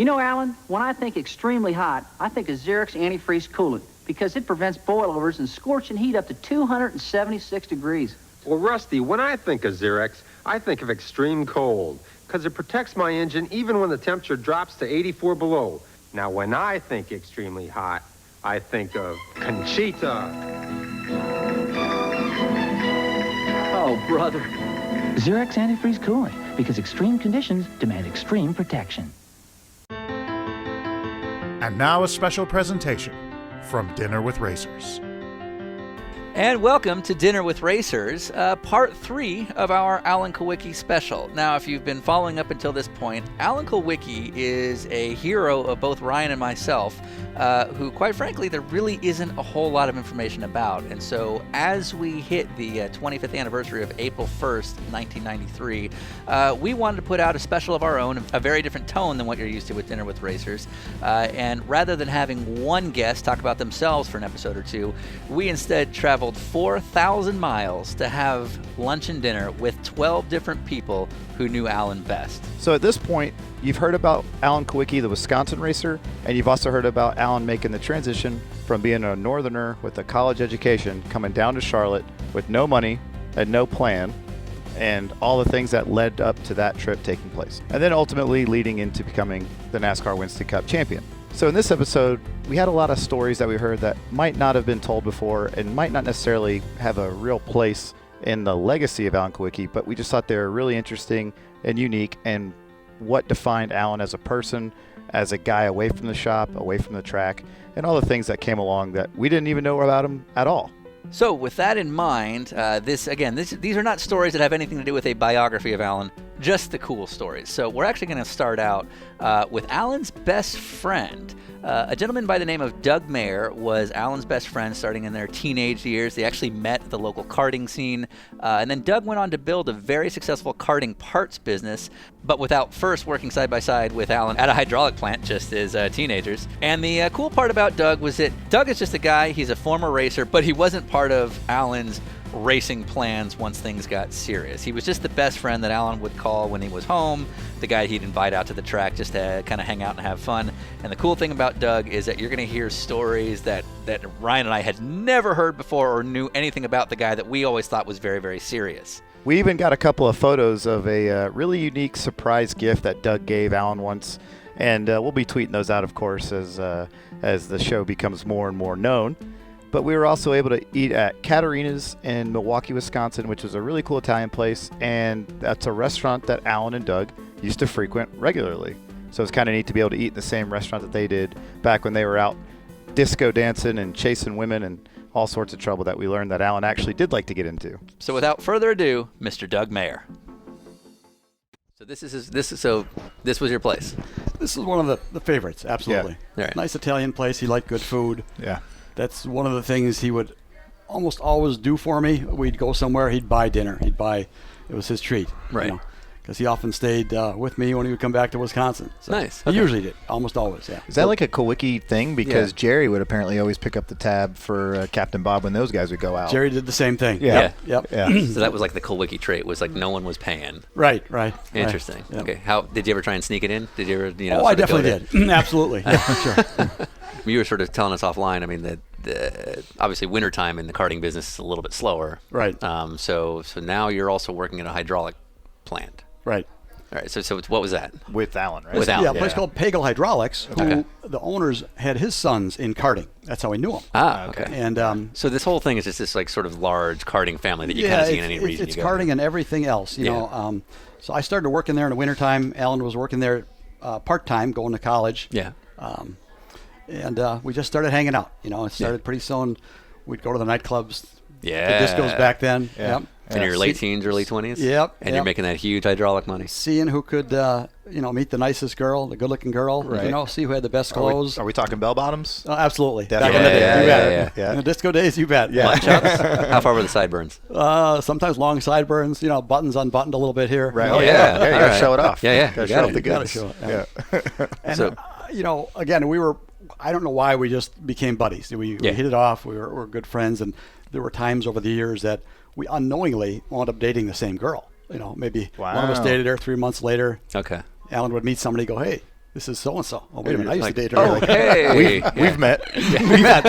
You know, Alan, when I think extremely hot, I think of Xerox antifreeze coolant because it prevents boilovers and scorching heat up to 276 degrees. Well, Rusty, when I think of Xerox, I think of extreme cold because it protects my engine even when the temperature drops to 84 below. Now, when I think extremely hot, I think of Conchita. Oh, brother. Xerox antifreeze coolant because extreme conditions demand extreme protection. And now a special presentation from Dinner with Racers. And welcome to Dinner with Racers, part 3 of our Alan Kulwicki special. Now, if you've been following up until this point, Alan Kulwicki is a hero of both Ryan and myself, who, quite frankly, there really isn't a whole lot of information about. And so, as we hit the 25th anniversary of April 1st, 1993, we wanted to put out a special of our own, a very different tone than what you're used to with Dinner with Racers. And rather than having one guest talk about themselves for an episode or two, we instead traveled 4,000 miles to have lunch and dinner with 12 different people who knew Alan best. So at this point, you've heard about Alan Kulwicki, the Wisconsin racer, and you've also heard about Alan making the transition from being a northerner with a college education, coming down to Charlotte with no money and no plan, and all the things that led up to that trip taking place. And then ultimately leading into becoming the NASCAR Winston Cup champion. So in this episode, we had a lot of stories that we heard that might not have been told before and might not necessarily have a real place in the legacy of Alan Kulwicki, but we just thought they were really interesting and unique and what defined Alan as a person, as a guy away from the shop, away from the track, and all the things that came along that we didn't even know about him at all. So with that in mind, these are not stories that have anything to do with a biography of Alan, just the cool stories. So we're actually going to start out with Alan's best friend. A gentleman by the name of Doug Mayer was Alan's best friend starting in their teenage years. They actually met at the local karting scene. And then Doug went on to build a very successful karting parts business, but without first working side by side with Alan at a hydraulic plant just as teenagers. And the cool part about Doug was that Doug is just a guy, he's a former racer, but he wasn't part of Alan's racing plans once things got serious. He was just the best friend that Alan would call when he was home, the guy he'd invite out to the track just to kind of hang out and have fun. And the cool thing about Doug is that you're going to hear stories that Ryan and I had never heard before or knew anything about the guy that we always thought was very, very serious. We even got a couple of photos of a really unique surprise gift that Doug gave Alan once, and we'll be tweeting those out, of course, as the show becomes more and more known. But we were also able to eat at Katerina's in Milwaukee, Wisconsin, which was a really cool Italian place, and that's a restaurant that Alan and Doug used to frequent regularly. So it's kind of neat to be able to eat in the same restaurant that they did back when they were out disco dancing and chasing women and all sorts of trouble that we learned that Alan actually did like to get into. So without further ado, Mr. Doug Mayer. So this was your place. This is one of the favorites, absolutely. Yeah. Right. Nice Italian place. He liked good food. Yeah. That's one of the things he would almost always do for me. We'd go somewhere, he'd buy dinner. It was his treat. Right. Because he often stayed with me when he would come back to Wisconsin. So nice. He usually did, almost always, yeah. Is that like a Kulwicki thing? Because Jerry would apparently always pick up the tab for Captain Bob when those guys would go out. Jerry did the same thing. Yeah. Yep. Yeah. So that was like the Kulwicki trait, was like no one was paying. Right. Interesting. Right. Okay. How did you ever try and sneak it in? Did you ever, Oh, I definitely did. Absolutely. Yeah, sure. You were sort of telling us offline, I mean, that obviously wintertime in the karting business is a little bit slower. Right. So now you're also working at a hydraulic plant. Right. All right. So what was that? With Alan, right? With Alan. Yeah, a place called Pagel Hydraulics, who the owners had his sons in karting. That's how we knew him. Okay. And so this whole thing is just this like sort of large karting family that you kind of see in any region it's you go. karting and everything else, you know. So I started working there in the wintertime. Alan was working there part-time, going to college. Yeah. And we just started hanging out. You know, it started pretty soon. We'd go to the nightclubs. Yeah. The discos back then. Yeah. Yep. In your late teens, early 20s? Yep. And you're making that huge hydraulic money. Seeing who could, meet the nicest girl, the good-looking girl. Right. See who had the best clothes. Are we talking bell bottoms? Oh, absolutely. Definitely. Back in the day, you bet. Yeah. In the disco days, you bet. Yeah. Lunch ups? How far were the sideburns? Sometimes long sideburns, buttons unbuttoned a little bit here. Right. Oh, Yeah, yeah. you got to show it off. Yeah. Got to You show got off the it. goods. You gotta show it, Yeah. And, So, again, I don't know why we just became buddies. We hit it off. We were good friends. And there were times over the years that we unknowingly wound up dating the same girl. Maybe one of us dated her 3 months later. Okay. Alan would meet somebody, go, hey, this is so and so. Oh, wait a minute, I used to Like, date her. Oh, hey. We've met.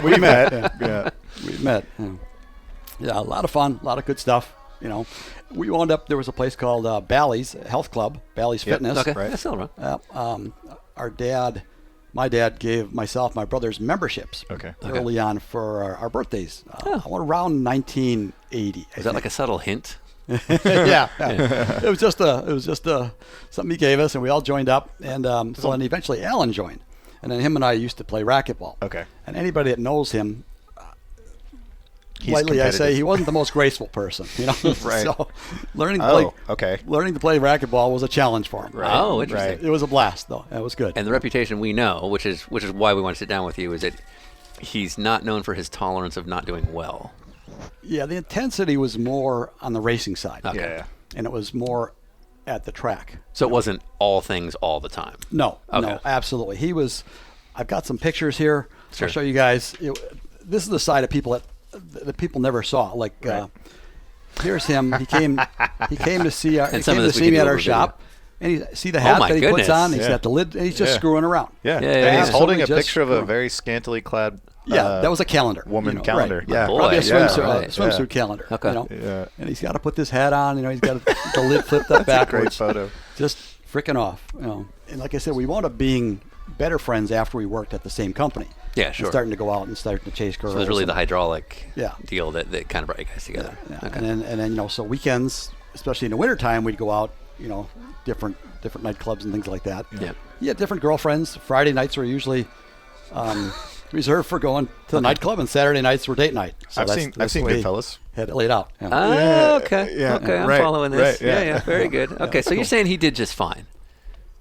we met. Yeah. Yeah. We met. Yeah, a lot of fun, a lot of good stuff. You know, we wound up. There was a place called Bally's Health Club, Bally's Yep. Fitness. Okay, Right. that's still wrong. My dad gave myself, my brothers memberships Okay. early on for our birthdays. Around 1980. Is that like a subtle hint? yeah. It was just something he gave us, and we all joined up. And so then eventually Alan joined, and then him and I used to play racquetball. Okay. And anybody that knows him, He's lightly I say competitive. he wasn't the most graceful person, you know. Right. So learning to Oh, play, okay. learning to play racquetball was a challenge for him. Right. Oh, interesting. It was a blast, though. It was good. And the reputation we know, which is why we want to sit down with you, is that he's not known for his tolerance of not doing well. Yeah, the intensity was more on the racing side. Okay. Yeah. And it was more at the track. So it wasn't all things all the time. No, Okay. no, absolutely. He was. I've got some pictures here. Sure. I'll show you guys. This is the side of people that people never saw. Like, here's him. He came to see our. And He some came of to this we see can me do at our over video. shop, and he see the hat my that he goodness. puts on. He's Yeah. got the lid, and he's just Yeah. screwing around. Yeah. Yeah, And yeah, he's yeah. holding a Somebody just picture of a screw- very scantily clad. Yeah, that was a calendar. woman you know, calendar. Right. Yeah. Boy. Probably a swimsuit, Yeah. Right. swimsuit calendar. Okay. You know? Yeah. And he's got to put this hat on. You know, he's got the lid flipped up backwards. Great photo. Just freaking off. You know. And like I said, we wound up being better friends after we worked at the same company. Yeah, And sure. starting to go out and starting to chase girls. So it was really and- the hydraulic Yeah. deal that kind of brought you guys together. Yeah. Okay. And then you know, so weekends, especially in the wintertime, we'd go out, you know, different nightclubs and things like that. Yeah. You had different girlfriends. Friday nights were usually reserved for going to the nightclub, and Saturday nights were date night. So I've seen the way he Goodfellas. Had it laid out. Yeah. Oh, okay. yeah, Okay, I'm right, following this. right, yeah. yeah. Very good. Okay, so you're saying he did just fine.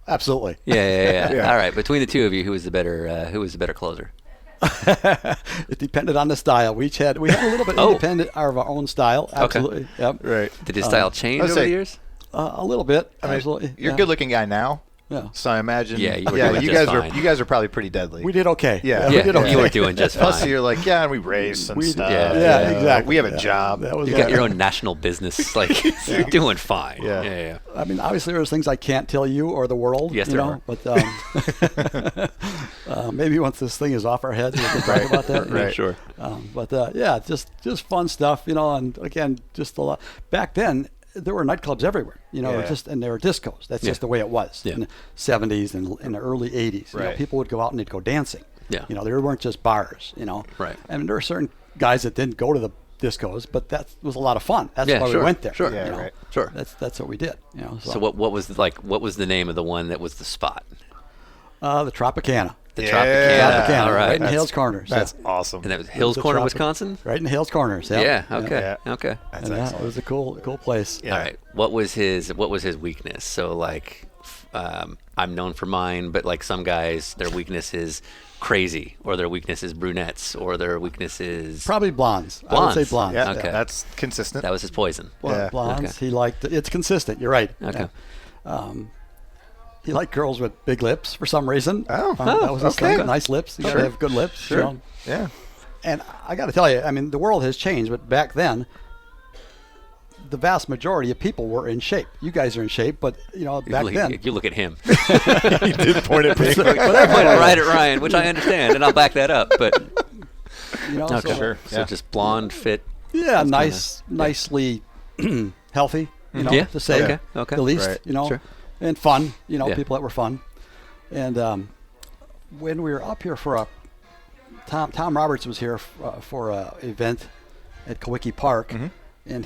Absolutely. Yeah. Yeah. All right. Between the two of you, who was the better closer? It depended on the style. We had a little bit independent of our own style. Absolutely. Yep. Right. Did his style change I'd over say- the years? A little bit. I mean, absolutely. you're a yeah. good-looking guy now. Yeah. So I imagine. Yeah, you were doing you just guys fine. you guys are probably pretty deadly. We did okay. Yeah. we Yeah, did okay. you were doing just Plus, fine. you're like, yeah, and we race and stuff. yeah, Yeah, you know, exactly. We have a Yeah. job. That was You got your own national business. Like, you're doing fine. Yeah. Yeah. I mean, obviously, there's things I can't tell you or the world. Yes, you there know, But maybe once this thing is off our heads, we can talk about that. Right. Sure. But yeah, just fun stuff, you know. And again, just a lot. Back then, there were nightclubs everywhere, you know. Yeah. And there were discos. That's Yeah. just the way it was Yeah. in the 70s and in the early 80s. You know, Right. people would go out and they'd go dancing. Yeah. You know, there weren't just bars. You know. Right. And there were certain guys that didn't go to the discos, but that was a lot of fun. That's Yeah, why sure, we went there. sure. Yeah, you know. right. Sure. That's what we did. You know. So what was the name of the one that was the spot? The Tropicana. The Yeah. Tropicana. Tropicana, All right right. in Hales Corners. That's yeah. awesome. And that was Hills The Corner, Tropic- Wisconsin? Right in Hales Corners. Yeah. Okay. Yeah. Okay. That's And excellent. it was a cool place. Yeah. All right. What was his weakness? So like, I'm known for mine, but like some guys, their weakness is crazy, or their weakness is brunettes, or their weakness is Probably blondes. I Blondes. would say blondes. Yeah, Okay. that's consistent. that was his poison. Yeah. Blondes. Okay. He liked. It's consistent. You're right. Okay. Yeah. He liked girls with big lips for some reason. Oh. That was his okay. thing. Nice lips. You Sure. gotta have good lips. Sure. You know? Yeah. And I got to tell you, I mean, the world has changed, but back then, the vast majority of people were in shape. You guys are in shape, but you know, back then, You look at him. He did point at me. But I pointed right at Ryan, which I understand, and I'll back that up. But you know, okay, so, Sure. So Yeah. just blonde, fit. yeah, nicely healthy. You know, Yeah. to say Okay. Okay. the least. Right. You know, Sure. and fun. You know, Yeah. people that were fun. And when we were up here for Tom Roberts was here for a event at Kulwicki Park, Mm-hmm. and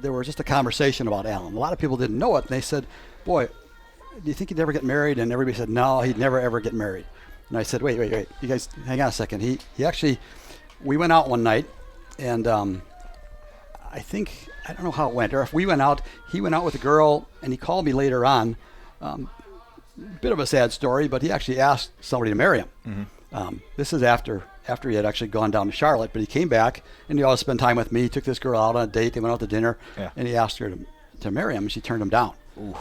there was just a conversation about Alan. A lot of people didn't know it, and they said, "Boy, do you think he'd ever get married?" And everybody said, "No, he'd never ever get married." And I said, "Wait, you guys, hang on a second. He actually, we went out one night, and I don't know how it went, or if we went out, he went out with a girl, and he called me later on." Bit of a sad story, but he actually asked somebody to marry him. This is after he had actually gone down to Charlotte, but he came back and he always spent time with me. He took this girl out on a date. They went out to dinner, Yeah. and he asked her to marry him, and she turned him down.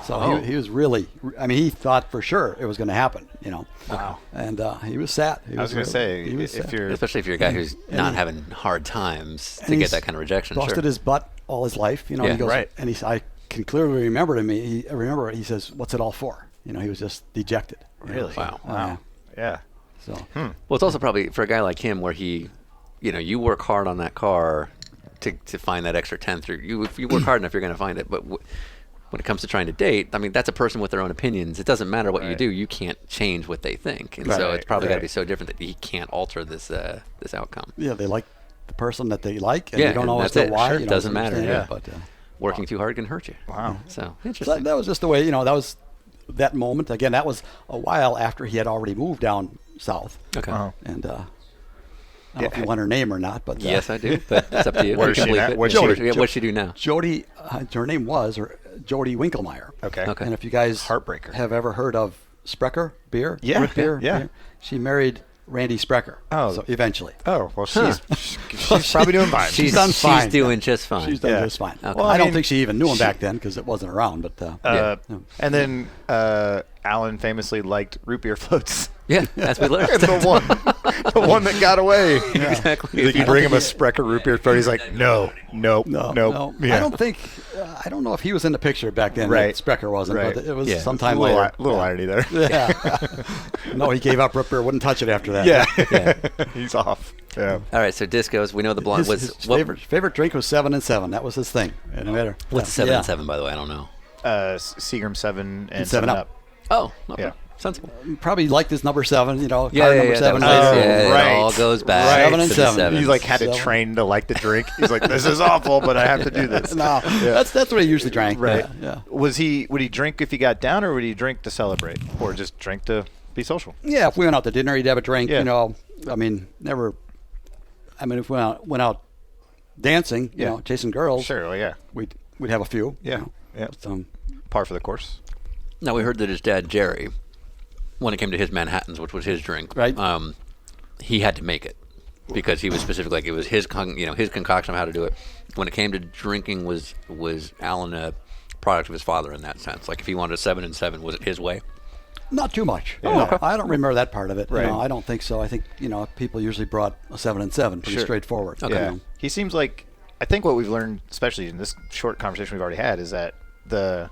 So Oh. he was really, I mean, he thought for sure it was going to happen, you know. Wow. And he was sad. I was going to say, he was if sad. you're Especially if you're a guy who's and not he- having hard times to and get he's that kind of rejection. busted Sure. his butt all his life, you know. Yeah. He goes, Right. And I can clearly remember to me. I remember he says, "What's it all for?" he was just dejected. Really? Wow. Yeah. So Well, it's also probably for a guy like him where he, you work hard on that car to find that extra tenth. If you work hard enough, you're going to find it. But when it comes to trying to date, I mean, that's a person with their own opinions. It doesn't matter what you do. You can't change what they think. And so it's probably got to be so different that he can't alter this outcome. yeah, they like the person that they like, and Yeah, you don't and always that's know it. why. Sure, you it know, doesn't matter, understand yeah. it, But Working too hard can hurt you. Wow. So so interesting. that was just the way, that was that moment. Again, that was a while after he had already moved down south. Okay. And I don't know if you want her name or not, but Yes, I do. But it's up to you. Where's You can she bleep now? it. Where's Jody. she- What's she do now? Jody, her name was Jody Winkelmeyer. Okay. Okay. And if you guys Heartbreaker. have ever heard of Sprecher beer, Yeah, root beer, yeah. beer, she married Randy Sprecher. Oh. So eventually. Oh, well, she's probably doing fine. She's done fine. She's doing just fine. She's done Yeah. just fine. Okay. Well, I I don't mean, think she even knew him back then because it wasn't around. But Yeah. And then Alan famously liked root beer floats. Yeah, as we learned. the one that got away. Exactly. Like you bring him a Sprecher root beer float, he's like, no. no. Yeah. I don't think. I don't know if he was in the picture back then. Right. Sprecher wasn't, Right. but it was Yeah. sometime little, later. little irony there. Yeah. No, he gave up root beer. Wouldn't touch it after that. Yeah. He's off. Yeah. All right, so discos. We know the blonde was His favorite drink was 7 and 7. That was his thing. It didn't matter. What's the 7 and 7, by the way? I don't know. Seagram 7 and 7 7 Up. Up. Oh, okay. Yeah. Sensible. Probably liked his number 7. Yeah, card yeah, number yeah, 7 that later. was nice. Yeah, right. It all goes back. Right. 7 and to the 7. sevens. He like had to Seven. train to like the drink. He's like, this is awful, but I have to do this. No, that's what he usually drank. Right. Yeah. Would he drink if he got down, or would he drink to celebrate, or just drink to be social? Yeah. If we went out to dinner, he'd have a drink. Yeah. I mean, never. I mean, if we went out dancing, Yeah. chasing girls, Sure. Well, yeah. we'd have a few. Yeah. Yeah. So, Par for the course. Now, we heard that his dad, Jerry, when it came to his Manhattans, which was his drink, Right. He had to make it because he was specific. Like, it was his concoction of how to do it. When it came to drinking, was Alan a product of his father in that sense? Like, if he wanted a 7 and 7, was it his way? not too much. Oh, okay. I don't remember that part of it. Right. I don't think so. I think people usually brought a 7 and 7, pretty Sure. straightforward. Okay. Yeah. He seems like, I think what we've learned, especially in this short conversation we've already had, is that the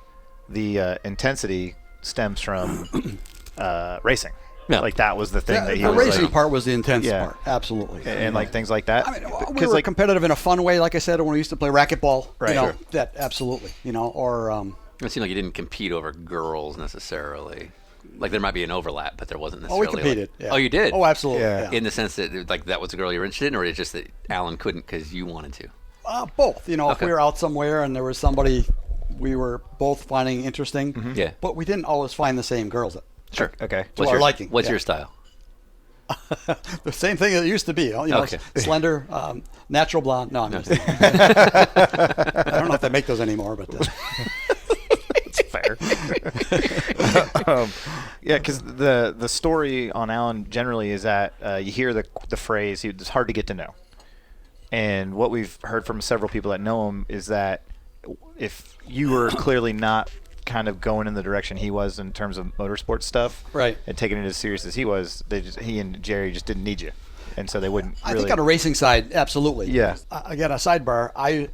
intensity stems from racing. Yeah. Like that was the thing that he the was racing like, part was the intense Yeah. part. Absolutely. and like things like that. I mean, we because were like competitive in a fun way, like I said, when we used to play racquetball. Right. Sure. That absolutely. Or It seemed like you didn't compete over girls necessarily. Like, there might be an overlap, but there wasn't we necessarily. competed. Like, yeah. Oh, you did? Oh, absolutely. Yeah. Yeah. In the sense that, like, that was the girl you were interested in, or it's just that Alan couldn't because you wanted to? Both. If Okay. we were out somewhere and there was somebody we were both finding interesting, Yeah. but we didn't always find the same girls. Sure. Okay. To our liking. What's Yeah. your style? The same thing that it used to be. Okay. Slender, natural blonde. No, I'm just, I don't know if they make those anymore, but Fair. Yeah, because the story on Alan generally is that you hear the phrase, it's hard to get to know. And what we've heard from several people that know him is that if you were clearly not kind of going in the direction he was in terms of motorsports stuff, Right. and taking it as serious as he was, he and Jerry just didn't need you. And so they wouldn't I really. think on a racing side, absolutely. Yeah. Again, a sidebar.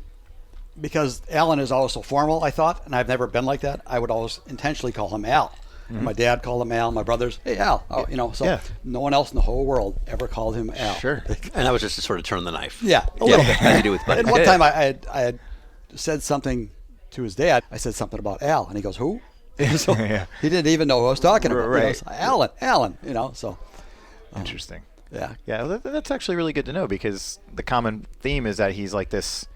Because Alan is always so formal, I thought, and I've never been like that, I would always intentionally call him Al. My dad called him Al. My brothers, hey, Al. Oh, so Yeah. no one else in the whole world ever called him Al. Sure. And that was just to sort of turn the knife. Yeah, a little bit. As you do with buddies. And one Yeah. time I had said something to his dad. I said something about Al, and he goes, "Who?" So Yeah. he didn't even know who I was talking about. Right. So, Alan. So Interesting. yeah. Yeah, well, that's actually really good to know, because the common theme is that he's like this,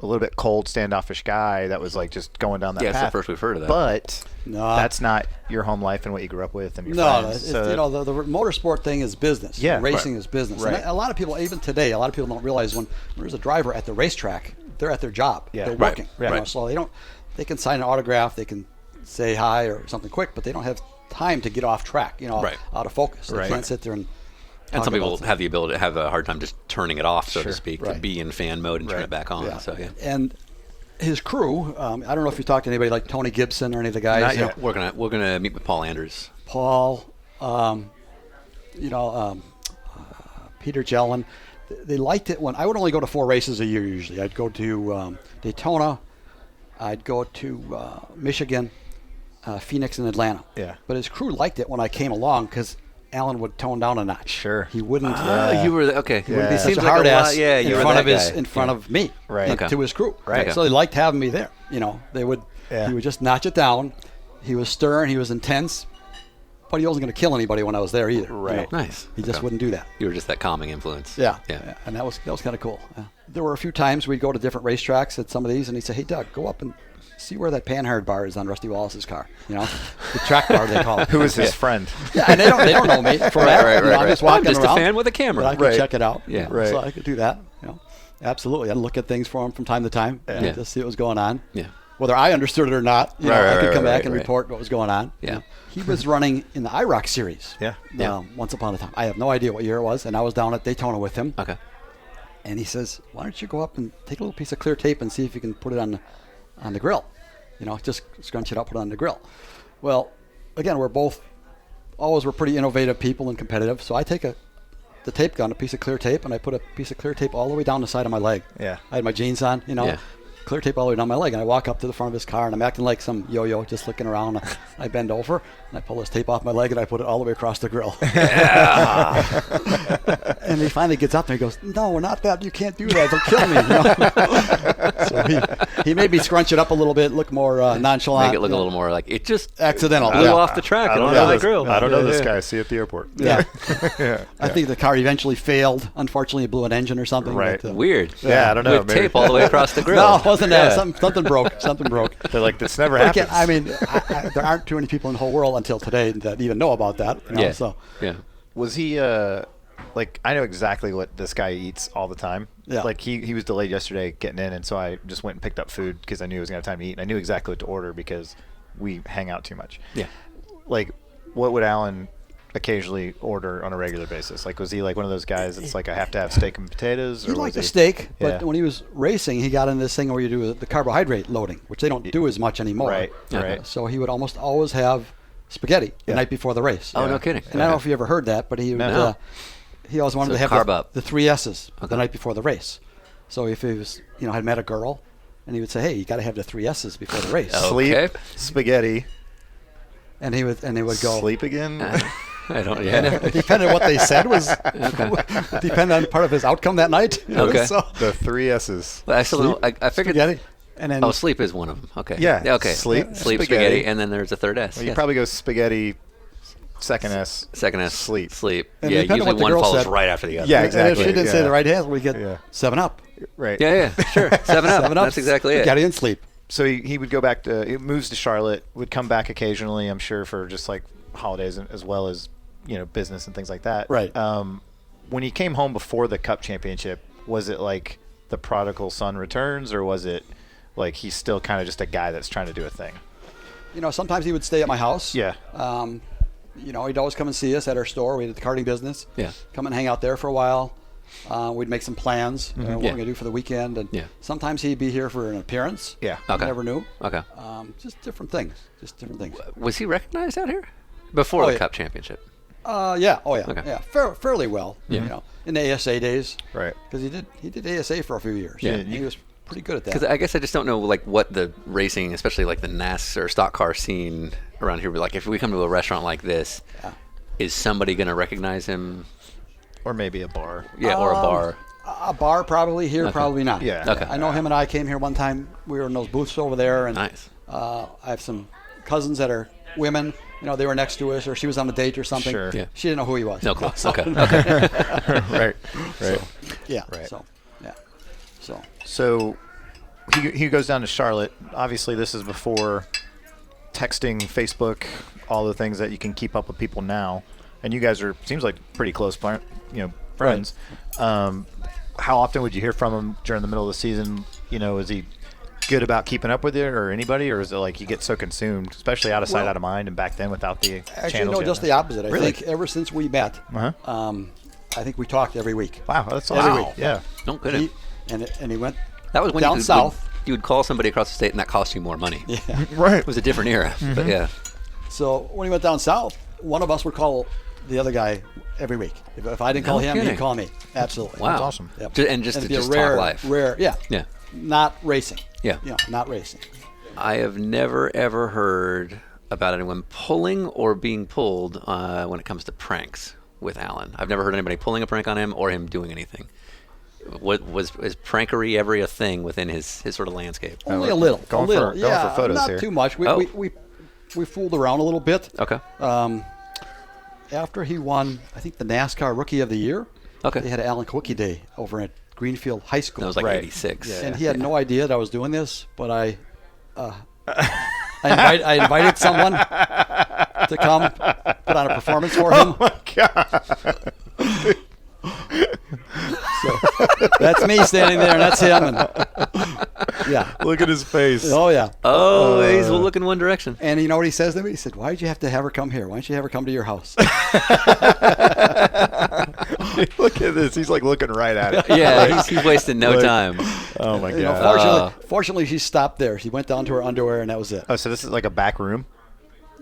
a little bit cold, standoffish guy that was like just going down that Yeah, path. it's the first we've heard of that. But No. that's not your home life and what you grew up with and your No, friends. it's, So the motorsport thing is business. Yeah, Racing right. is business. Right. And a lot of people, even today, don't realize when there's a driver at the racetrack, they're at their job. Yeah. They're Right. working. Right. So they can sign an autograph, they can say hi or something quick, but they don't have time to get off track, Right. out of focus. They Right. can't sit there and And talk some people about have the ability to have a hard time just turning it off, so Sure. to speak, to Right. be in fan mode and turn Right. it back on. Yeah. So, yeah. And his crew, I don't know if you talked to anybody like Tony Gibson or any of the guys. Not you know, yet. We're gonna meet with Paul Anders. Paul, Peter Jellin. They liked it when I would only go to 4 races a year usually. I'd go to Daytona, I'd go to Michigan, Phoenix and Atlanta. Yeah. But his crew liked it when I came along because Alan would tone down a notch. Sure. He wouldn't. You were okay. He wouldn't be Yeah. such Seems a like hard a lot- ass yeah, you in were front that of his guy. in front of me. Right. and Okay. to his crew. Right. Okay. So he liked having me there. You know, they would. Yeah. He would just notch it down. He was stern. He was intense. But he wasn't going to kill anybody when I was there either. you Right. know. Nice. He just Okay. wouldn't do that. You were just that calming influence. Yeah. Yeah. And that was kind of cool. Yeah. There were a few times we'd go to different racetracks at some of these, and he'd say, "Hey, Doug, go up and see where that Panhard bar is on Rusty Wallace's car. You know, the track bar they call it." Who is his friend? Yeah, and they don't know me for that. right, You know, right, I'm just right. walking I'm just around, a fan with a camera. but I could Right. check it out. Yeah. you know, Right. So I could do that. You know, absolutely. I'd look at things for him from time to time, you know, Yeah. to see what was going on. Yeah. Whether I understood it or not, you know, Right, I right, could come right, back and right. report what was going on. Yeah. You know. He was running in the IROC series. Yeah. Yeah. Once upon a time. I have no idea what year it was, and I was down at Daytona with him. Okay. And he says, "Why don't you go up and take a little piece of clear tape and see if you can put it on the grill? You know, just scrunch it up, put it on the grill." Well, again, we're pretty innovative people and competitive. So I take the tape gun, a piece of clear tape, and I put a piece of clear tape all the way down the side of my leg. Yeah. I had my jeans on, you know. Yeah. Clear tape all the way down my leg, and I walk up to the front of his car, and I'm acting like some yo-yo, just looking around. I bend over, and I pull this tape off my leg, and I put it all the way across the grill. And he finally gets up there. He goes, "No, not that. You can't do that. They'll kill me." You know? So he made me scrunch it up a little bit, look more nonchalant. Make it look you a know. little more like it just accidental. blew Yeah. off the track I and don't on know the this, grill. I don't know this Yeah. guy. See you at the airport. Yeah. Yeah. I think the car eventually failed. Unfortunately, it blew an engine or something. Right. but, Weird. Yeah, I don't know. With maybe- tape all the way across the grill. No, it wasn't that. Yeah. Something broke. Something broke. They're like, this never But again, happens. I mean, there aren't too many people in the whole world until today that even know about that. You know? Yeah. So Yeah. Was he like, I know exactly what this guy eats all the time. Yeah. Like he was delayed yesterday getting in, and so I just went and picked up food because I knew he was gonna have time to eat, and I knew exactly what to order because we hang out too much. Yeah. Like, what would Alan occasionally order on a regular basis? Like, was he like one of those guys that's like, I have to have steak and potatoes? he Or liked was the steak, but Yeah. when he was racing, he got in this thing where you do the carbohydrate loading, which they don't do as much anymore. Right. Okay. Right. So he would almost always have spaghetti the Yeah. night before the race. Oh, no kidding. And I don't know if you ever heard that, but he would, No. he always wanted So to have carb up. the 3 S's Okay. the night before the race. So if he was, had met a girl, and he would say, "Hey, you got to have the 3 S's before the race," Oh. Sleep, Okay. spaghetti, and they would go. sleep again. I don't. And Yeah. it depended on what they said was depended on part of his outcome that night. Okay. So The 3 S's. Well, I still don't. I figured. spaghetti, and then Oh, sleep is one of them. Okay. Yeah, Okay. sleep, Sleep, spaghetti. spaghetti, and then there's a third S. Well, you Yes. probably go spaghetti, second S. Second S. Sleep. Sleep. And Yeah. depending on Usually what the one girl follows said- right after the other. Yeah, And exactly. if she didn't say Yeah. the right answer, we get Yeah. 7 Up. Right. Yeah. Sure. 7 Up. 7 Up. That's exactly it. Spaghetti and sleep. So he would go back to, it moves to Charlotte, would come back occasionally, I'm sure, for just like holidays as well as, business and things like that. Right. When he came home before the Cup Championship, was it like the prodigal son returns, or was it like he's still kind of just a guy that's trying to do a thing? Sometimes he would stay at my house. Yeah. He'd always come and see us at our store. We had the karting business. Yeah. Come and hang out there for a while. We'd make some plans, what Yeah. we're going to do for the weekend. And Yeah. sometimes he'd be here for an appearance. Yeah. Okay. You never knew. Okay. Just different things. Was he recognized out here before Oh, the yeah. Cup Championship? Yeah. Oh, yeah. Okay. Yeah. Fairly well. Yeah. In the ASA days. Right. Because he did ASA for a few years. Yeah. And he was pretty good at that. Because I guess I just don't know what the racing, especially like the NAS or stock car scene around here. Like if we come to a restaurant like this, Yeah. is somebody going to recognize him? Or maybe a bar. Yeah, or a bar. A bar probably here, Okay. probably not. Yeah. Okay. I know him and I came here one time. We were in those booths over there, and Nice. I have some cousins that are women. They were next to us, or she was on a date or something. Sure. Yeah. She didn't know who he was. No clue. So- Okay. Okay. Right. Right. Yeah. Right. So, yeah. So, So he goes down to Charlotte. Obviously, this is before texting, Facebook, all the things that you can keep up with people now. And you guys seems like pretty close, friends. How often would you hear from him during the middle of the season? Is he good about keeping up with you or anybody, or is it like you get so consumed, especially out of sight, out of mind, and back then without the actually, channels no, yet? just the opposite. I Really? think ever since we met, Uh-huh. I think we talked every week. Wow, that's Every awesome. week. Yeah. Don't get He, it. and he went That was when down south. you would call somebody across the state and that cost you more money. Yeah. Right. It was a different era, but yeah. So when he went down south, one of us would call the other guy every week. If I didn't call No him, kidding. he'd call me. Absolutely. Wow. That's awesome. Yep. And just to it'd be a just rare, talk life. Rare, yeah. Yeah. Not racing. Yeah. Not racing. I have never ever heard about anyone pulling or being pulled when it comes to pranks with Alan. I've never heard anybody pulling a prank on him or him doing anything. Is prankery ever a thing within his sort of landscape? Only a little. Going for photos not here. too much. We fooled around a little bit. Okay. After he won, I think the NASCAR Rookie of the Year. Okay. They had an Alan Kulwicki Day over at Greenfield High School. That was like Right. 86. Yeah. And he had no idea that I was doing this, but I invited someone to come put on a performance for him. Oh my God. So that's me standing there, and that's him. And yeah. Look at his face. Oh yeah. Oh, he's looking one direction. And you know what he says to me? He said, "Why did you have to have her come here? Why don't you have her come to your house?" Look at this. He's like looking right at it. Yeah, he's wasting no time. Oh my You know, God. fortunately, she stopped there. She went down to her underwear, and that was it. Oh, so this is like a back room?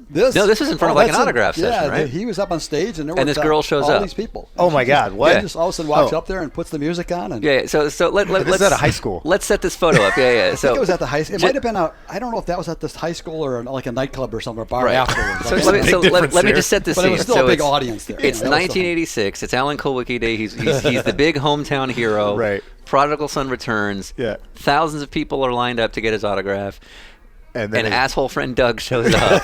This is in front of like an that's autograph session, right? He was up on stage, and there And were this girl shows all up. these people. Oh my God! What? He just all of a sudden walks Oh. up there and puts the music on. And Yeah. So let's This is at a high school. Let's set this photo up. Yeah. I So think it was at the high school. It might have been I don't know if that was at this high school or like a nightclub or something, or bar Right. afterwards. So, Like, let me just set this but scene. it was still So a big it's- audience there. It's You know, that was still- 1986. It's Alan Kulwicki Day. He's the big hometown hero. Right. Prodigal son returns. Yeah. Thousands of people are lined up to get his autograph. And then And his- asshole friend Doug shows up.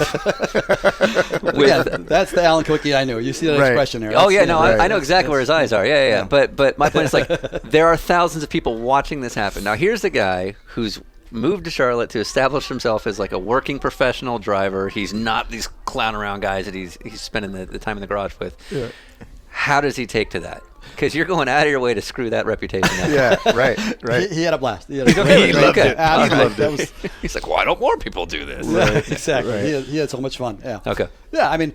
Yeah, that's the Alan Kulwicki I knew. You see that Right. expression there. Oh That's yeah, the- no, I know exactly where his eyes are. Yeah. Yeah. But my point is like, there are thousands of people watching this happen. Now here's the guy who's moved to Charlotte to establish himself as like a working professional driver. He's not these clown around guys that he's spending the time in the garage with. Yeah. How does he take to that? Because you're going out of your way to screw that reputation up. Yeah, right. He had a blast. He had a okay, great- loved it. Absolutely. He loved That it. was- He's like, why don't more people do this? Yeah, exactly. Right. He had so much fun. Yeah. Okay. Yeah, I mean,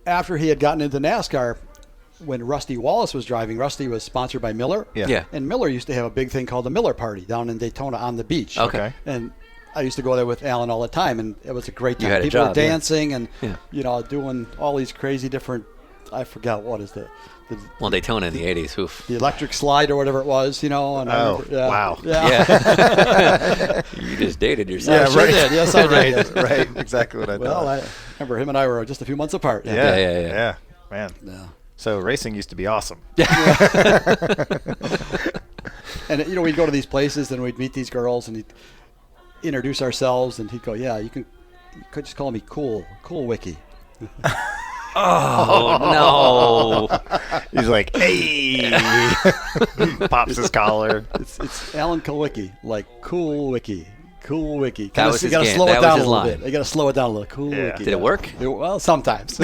after he had gotten into NASCAR, when Rusty Wallace was driving, Rusty was sponsored by Miller. Yeah. Yeah. And Miller used to have a big thing called the Miller Party down in Daytona on the beach. Okay. And I used to go there with Alan all the time, and it was a great time. You had a People job, were yeah. dancing and, Yeah. doing all these crazy different, I forgot what is the Well, Daytona in the 80s. Oof. the electric slide or whatever it was, And I Oh, remember, yeah, wow. Yeah. Yeah. You just dated yourself. I sure did. Yes, I did. right, right. Exactly what I Well, thought. I remember him and I were just a few months apart. Yeah. Man. Yeah. So racing used to be awesome. And we'd go to these places and we'd meet these girls and he'd introduce ourselves and he'd go, "Yeah, you could just call me Kulwicki." Oh, no. He's like, hey, pops his collar. It's Alan Kulwicki, like Kulwicki. That was You his got to game. slow That it was down a his little line. bit. You got to slow it down a little. Kulwicki. Did it work? Well, sometimes.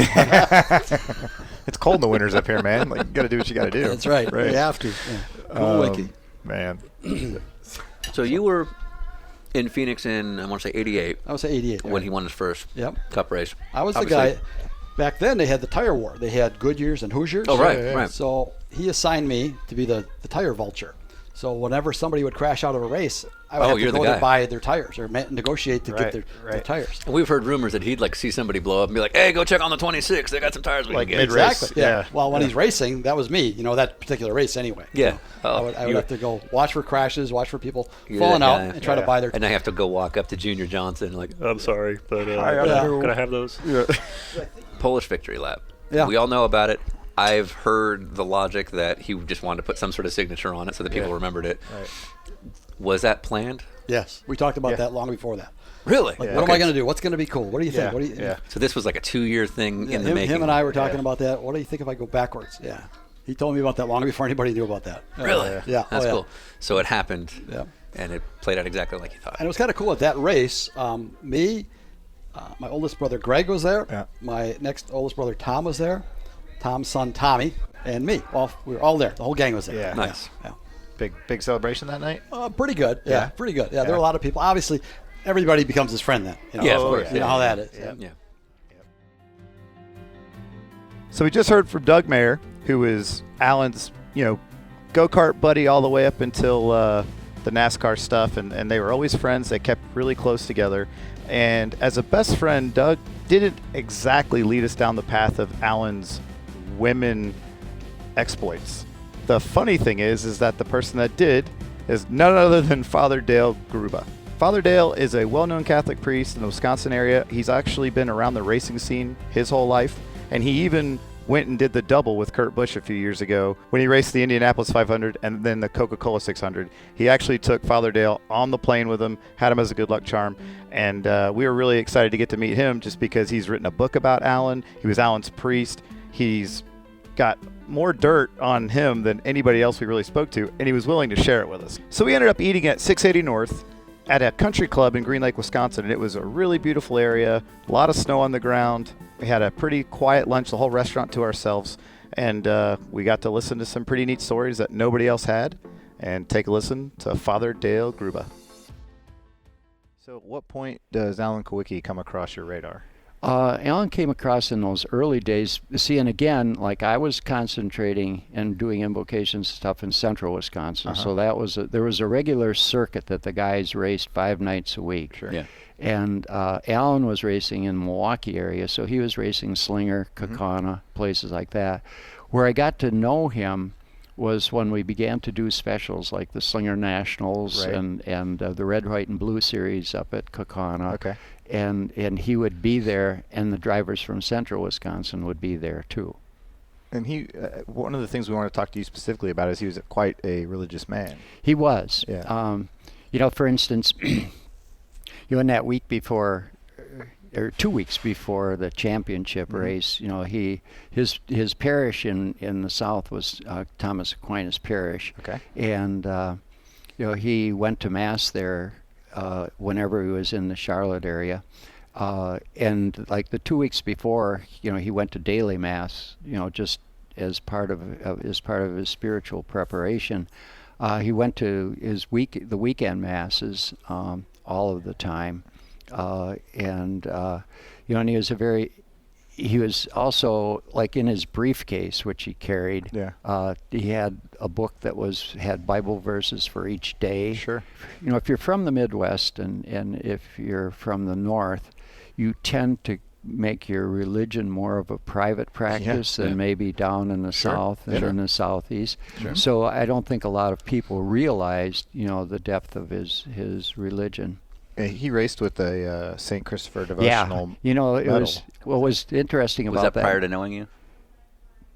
It's cold in the winters up here, man. Like, you got to do what you got to do. That's right. Right. You have to. Yeah. Kulwicki. Man. So you were in Phoenix in, I want to say, 88 I was 88. when he won his first Yep. Cup race. I was Obviously- the guy. Back then, they had the tire war. They had Goodyears and Hoosiers. Oh, right, right. So he assigned me to be the tire vulture. So whenever somebody would crash out of a race, I would have you're to the go there guy. and buy their tires or negotiate to Right, get their right. tires. And we've heard rumors that he'd like see somebody blow up and be like, "Hey, go check on the 26. They got some tires we Like can get." mid-race. Exactly. Yeah. Well, when he's racing, that was me. that particular race anyway. Yeah. I would You- have to go watch for crashes, watch for people You're falling that out, guy. and try to buy their. And I have to go walk up to Junior Johnson like, "I'm sorry, but Yeah. can I have those?" Yeah. Polish victory lap. Yeah. We all know about it. I've heard the logic that he just wanted to put some sort of signature on it so that people remembered it. Right. Was that planned? Yes, we talked about Yeah. that long before that. Really? Like, what am I going to do? What's going to be cool? What do you think? Yeah. What do you? Yeah. So this was like a 2-year thing Yeah, in the him, making. him and I were talking Yeah. about that. What do you think if I go backwards? Yeah. He told me about that long before anybody knew about that. Really? Yeah. That's Oh, yeah. cool. So it happened. Yeah. And it played out exactly like you thought. And it was kind of cool at that race. Me, my oldest brother Greg was there. Yeah. My next oldest brother Tom was there. Tom's son Tommy and me. We were all there. The whole gang was there. Yeah. Nice. Yeah. Big celebration that night? Pretty good. Yeah. Yeah. Pretty good. Yeah. There were a lot of people. Obviously, everybody becomes his friend then. Yeah, of course. You know how that is. Yeah. Yeah. So we just heard from Doug Mayer, who is Alan's, go-kart buddy all the way up until the NASCAR stuff, and they were always friends. They kept really close together. And as a best friend, Doug didn't exactly lead us down the path of Alan's women exploits. The funny thing is that the person that did is none other than Father Dale Gruba. Father Dale is a well-known Catholic priest in the Wisconsin area. He's actually been around the racing scene his whole life, and he even went and did the double with Kurt Busch a few years ago when he raced the Indianapolis 500 and then the Coca-Cola 600. He actually took Father Dale on the plane with him, had him as a good luck charm, and we were really excited to get to meet him just because he's written a book about Alan. He was Alan's priest. He's got more dirt on him than anybody else we really spoke to, and he was willing to share it with us. So we ended up eating at 680 North at a country club in Green Lake, Wisconsin, and it was a really beautiful area, a lot of snow on the ground. We had a pretty quiet lunch, the whole restaurant to ourselves, and we got to listen to some pretty neat stories that nobody else had, and take a listen to Father Dale Gruba. So at what point does Alan Kulwicki come across your radar? Alan came across in those early days. See, and again, like I was concentrating and doing invocation stuff in central Wisconsin, so that was there was a regular circuit that the guys raced 5 nights a week. Sure. Yeah. And Alan was racing in Milwaukee area, so he was racing Slinger, Kaukauna, places like that. Where I got to know him was when we began to do specials like the Slinger Nationals and the Red, White, and Blue Series up at Kaukauna. Okay. And he would be there, and the drivers from central Wisconsin would be there too. And he, one of the things we want to talk to you specifically about is he was quite a religious man. He was. Yeah. You know, for instance, in that week before, or 2 weeks before the championship race, you know, his parish in the south was Thomas Aquinas Parish. Okay. And you know, he went to mass there whenever he was in the Charlotte area. And like the 2 weeks before, you know, he went to daily mass, you know, just as part of his spiritual preparation. He went to the weekend masses all of the time, and you know, and he was also, like, in his briefcase, which he carried. Yeah. He had a book that had Bible verses for each day. Sure. You know, if you're from the Midwest and if you're from the North, you tend to make your religion more of a private practice than maybe down in the South and in the Southeast. Sure. So I don't think a lot of people realized, you know, the depth of his religion. He raced with a St. Christopher devotional. Yeah, you know, medal. what was interesting Was about that prior to knowing you?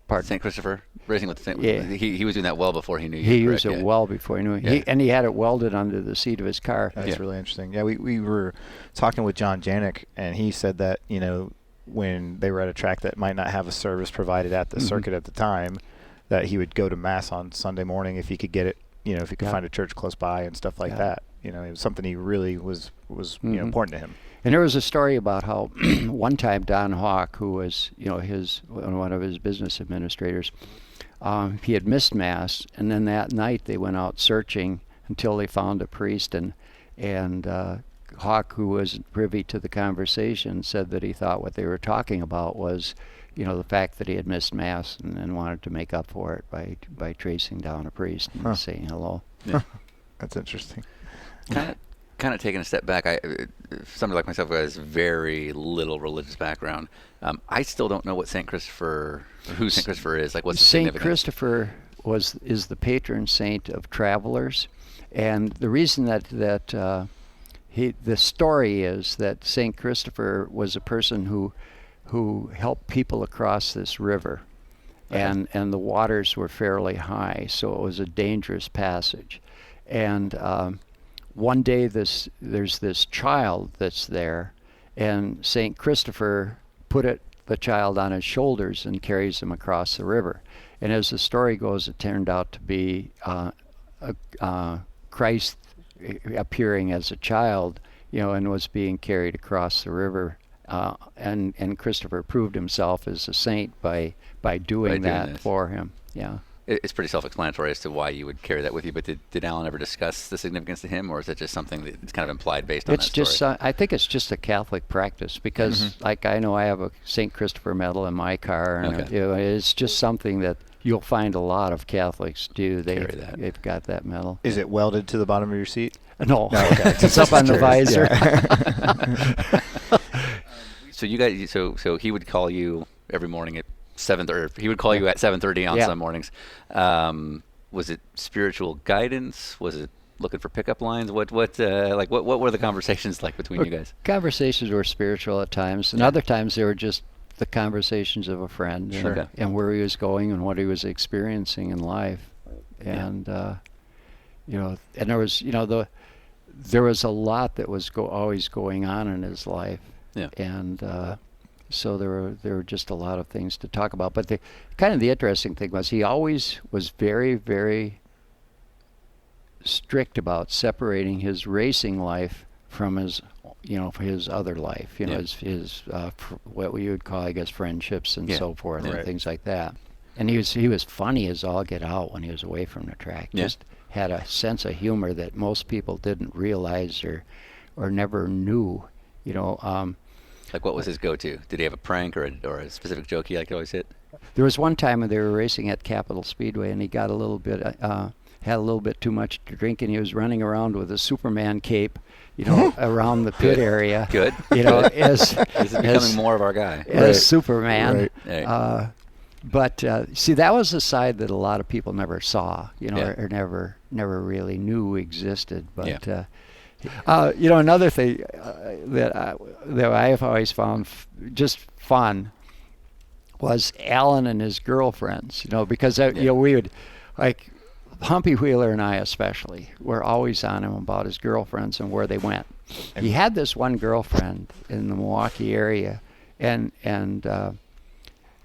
Pardon? St. Christopher? Racing with St. Yeah. He was doing that well before he knew you. He correct? used it well before he knew it. Yeah. And he had it welded under the seat of his car. That's really interesting. Yeah, we were talking with John Janik, and he said that, you know, when they were at a track that might not have a service provided at the circuit at the time, that he would go to mass on Sunday morning if he could get it, you know, if he could find a church close by and stuff like that. You know, it was something he really was you know, important to him. And there was a story about how one time Don Hawk, who was, you know, one of his business administrators, he had missed mass, and then that night they went out searching until they found a priest, and Hawk, who was privy to the conversation, said that he thought what they were talking about was, you know, the fact that he had missed mass, and wanted to make up for it by tracing down a priest and saying hello. Yeah. That's interesting. Kind of taking a step back, somebody like myself who has very little religious background, I still don't know what St. Christopher, who St. Christopher is. Like, what's the St. significance? Christopher is the patron saint of travelers, and the reason that the story is that St. Christopher was a person who helped people across this river, and the waters were fairly high, so it was a dangerous passage, and one day there's this child that's there, and St. Christopher put the child on his shoulders and carries him across the river. And as the story goes, it turned out to be Christ appearing as a child, you know, and was being carried across the river. And Christopher proved himself as a saint by doing that for him. Yeah. It's pretty self-explanatory as to why you would carry that with you, but did Alan ever discuss the significance to him, or is it just something that's kind of implied based on that story? It's just, I think it's just a Catholic practice, because like I know I have a St. Christopher medal in my car, and you know, it's just something that you'll find a lot of Catholics do. They've got that medal. Is it welded to the bottom of your seat? No, okay. It's up on the visor. So you guys, so he would call you every morning at 7:30. Or he would call you at 7:30 on some mornings. Was it spiritual guidance? Was it looking for pickup lines? What were the conversations like between you guys? Conversations were spiritual at times, and other times they were just the conversations of a friend, Sure. and where he was going and what he was experiencing in life, and and there was there was a lot that was always going on in his life, and so there were just a lot of things to talk about. But the interesting thing was he always was very, very strict about separating his racing life from his his other life, his what we would call, I guess, friendships and so forth and things like that. And he was funny as all get out when he was away from the track. Just had a sense of humor that most people didn't realize or never knew. Like, what was his go-to? Did he have a prank or a specific joke he liked to always hit? There was one time when they were racing at Capitol Speedway, and he got a little bit had a little bit too much to drink, and he was running around with a Superman cape, around the pit area. Good. As This is becoming more of our guy. as Superman. Right. But see, that was a side that a lot of people never saw, or never really knew existed. But another thing that I've always found just fun was Alan and his girlfriends. Because we would, like, Humpy Wheeler and I especially were always on him about his girlfriends and where they went. He had this one girlfriend in the Milwaukee area, and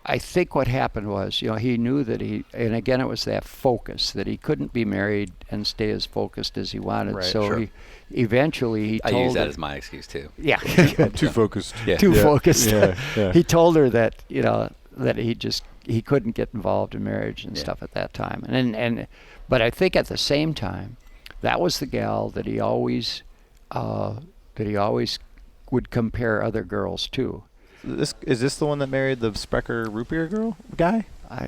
I think what happened was, he knew that and again, it was that focus, that he couldn't be married and stay as focused as he wanted. Right, so sure. he eventually I told use that her, as my excuse too. yeah, Too focused. too focused. Yeah. He told her that, that he couldn't get involved in marriage and stuff at that time. But I think at the same time, that was the gal that he always would compare other girls to. Is this the one that married the Sprecher root beer girl guy? I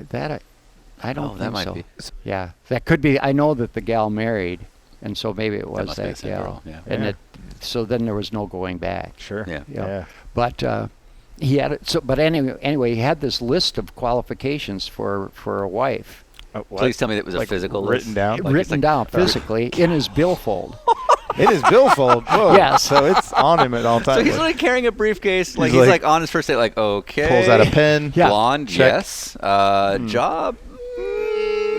don't think that might so. be. Yeah, that could be. I know that the gal married, and so maybe it was must be that the same gal. girl, yeah. And so then there was no going back. Sure. Yeah. But he had it. So, but anyway, he had this list of qualifications for a wife. Please tell me that was a physical written list. down. Written down physically in his billfold. It is billfold. Whoa. Yeah. So it's on him at all times. So he's like carrying a briefcase, like He's he's like- like on his first date, like, okay. pulls out a pen. Yeah. Blonde, Check. yes. Job.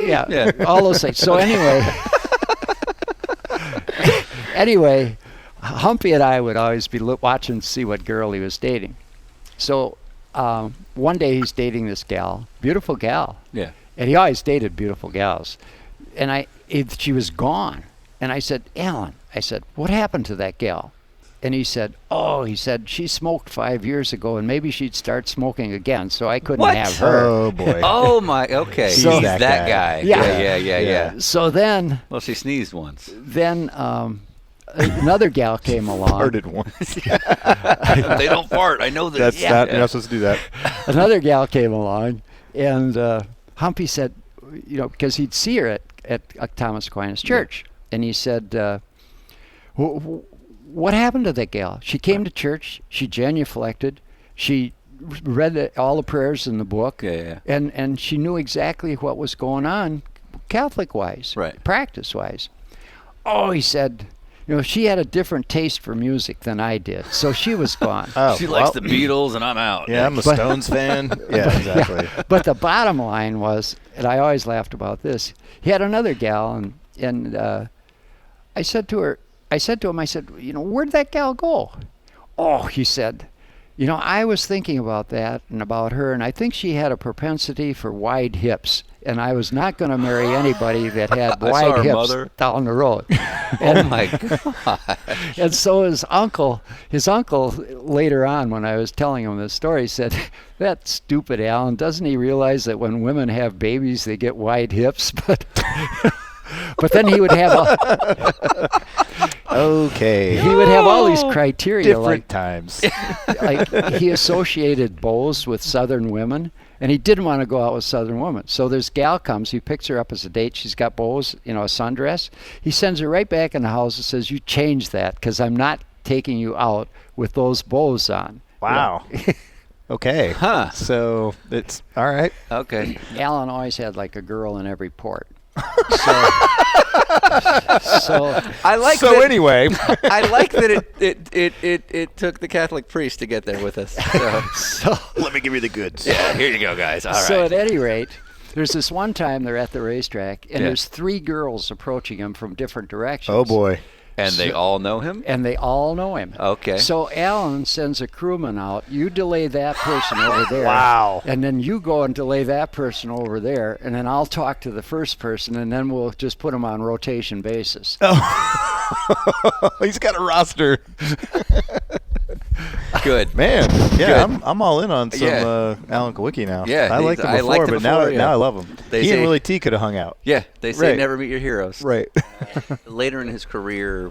Yeah, all those things. So anyway, Humpy and I would always be watching to see what girl he was dating. So one day he's dating this gal, beautiful gal, Yeah. and he always dated beautiful gals. And she was gone, and I said, Alan, what happened to that gal? And he said, she smoked 5 years ago, and maybe she'd start smoking again, so I couldn't What? have her. Oh boy. Oh my. Okay. So- He's that that guy. guy. Yeah. Yeah. So then Well, she sneezed once. another gal came along. Farted one. They don't fart. I know this. You're not supposed to do that. Another gal came along, and Humpy said, because he'd see her at Thomas Aquinas Church, and he said, what happened to that gal? She came to church, she genuflected, she read all the prayers in the book, Yeah. and she knew exactly what was going on Catholic-wise, Right. practice-wise. Oh, he said, she had a different taste for music than I did, so she was gone. Oh, She likes the Beatles, and I'm out. Yeah, I'm a Stones fan. Yeah, exactly. But the bottom line was, and I always laughed about this, he had another gal, and I said to him, where'd that gal go? Oh, he said, I was thinking about that and about her, and I think she had a propensity for wide hips, and I was not going to marry anybody that had I saw wide her hips mother. down the road. Oh my God. And so his uncle later on, when I was telling him this story, said, that stupid Alan, doesn't he realize that when women have babies, they get wide hips? But then he would have Okay. he would have all these criteria, Different times. like he associated bows with Southern women, and he didn't want to go out with Southern women. So this gal comes, he picks her up as a date. She's got bows, a sundress. He sends her right back in the house and says, "You change that, because I'm not taking you out with those bows on." Wow. Okay. Huh. So it's all right. Okay. Alan always had like a girl in every port. So I like So that, anyway, I like that it took the Catholic priest to get there with us. So, let me give you the goods. yeah, here you go, guys. All right. so at any rate, there's this one time they're at the racetrack, and Yeah. there's 3 girls approaching him from different directions. Oh boy. And they all know him? And they all know him. Okay. So Alan sends a crewman out. You delay that person over there. Wow. And then you go and delay that person over there. And then I'll talk to the first person, and then we'll just put them on rotation basis. He's got a roster. Good. Man, yeah, Good. I'm all in on some Yeah. Alan Kulwicki now. Yeah, I liked him I before, liked him but now before, yeah. now I love him. They He and say- Willie T could have hung out. Yeah, they say Right. never meet your heroes. Right. Later in his career,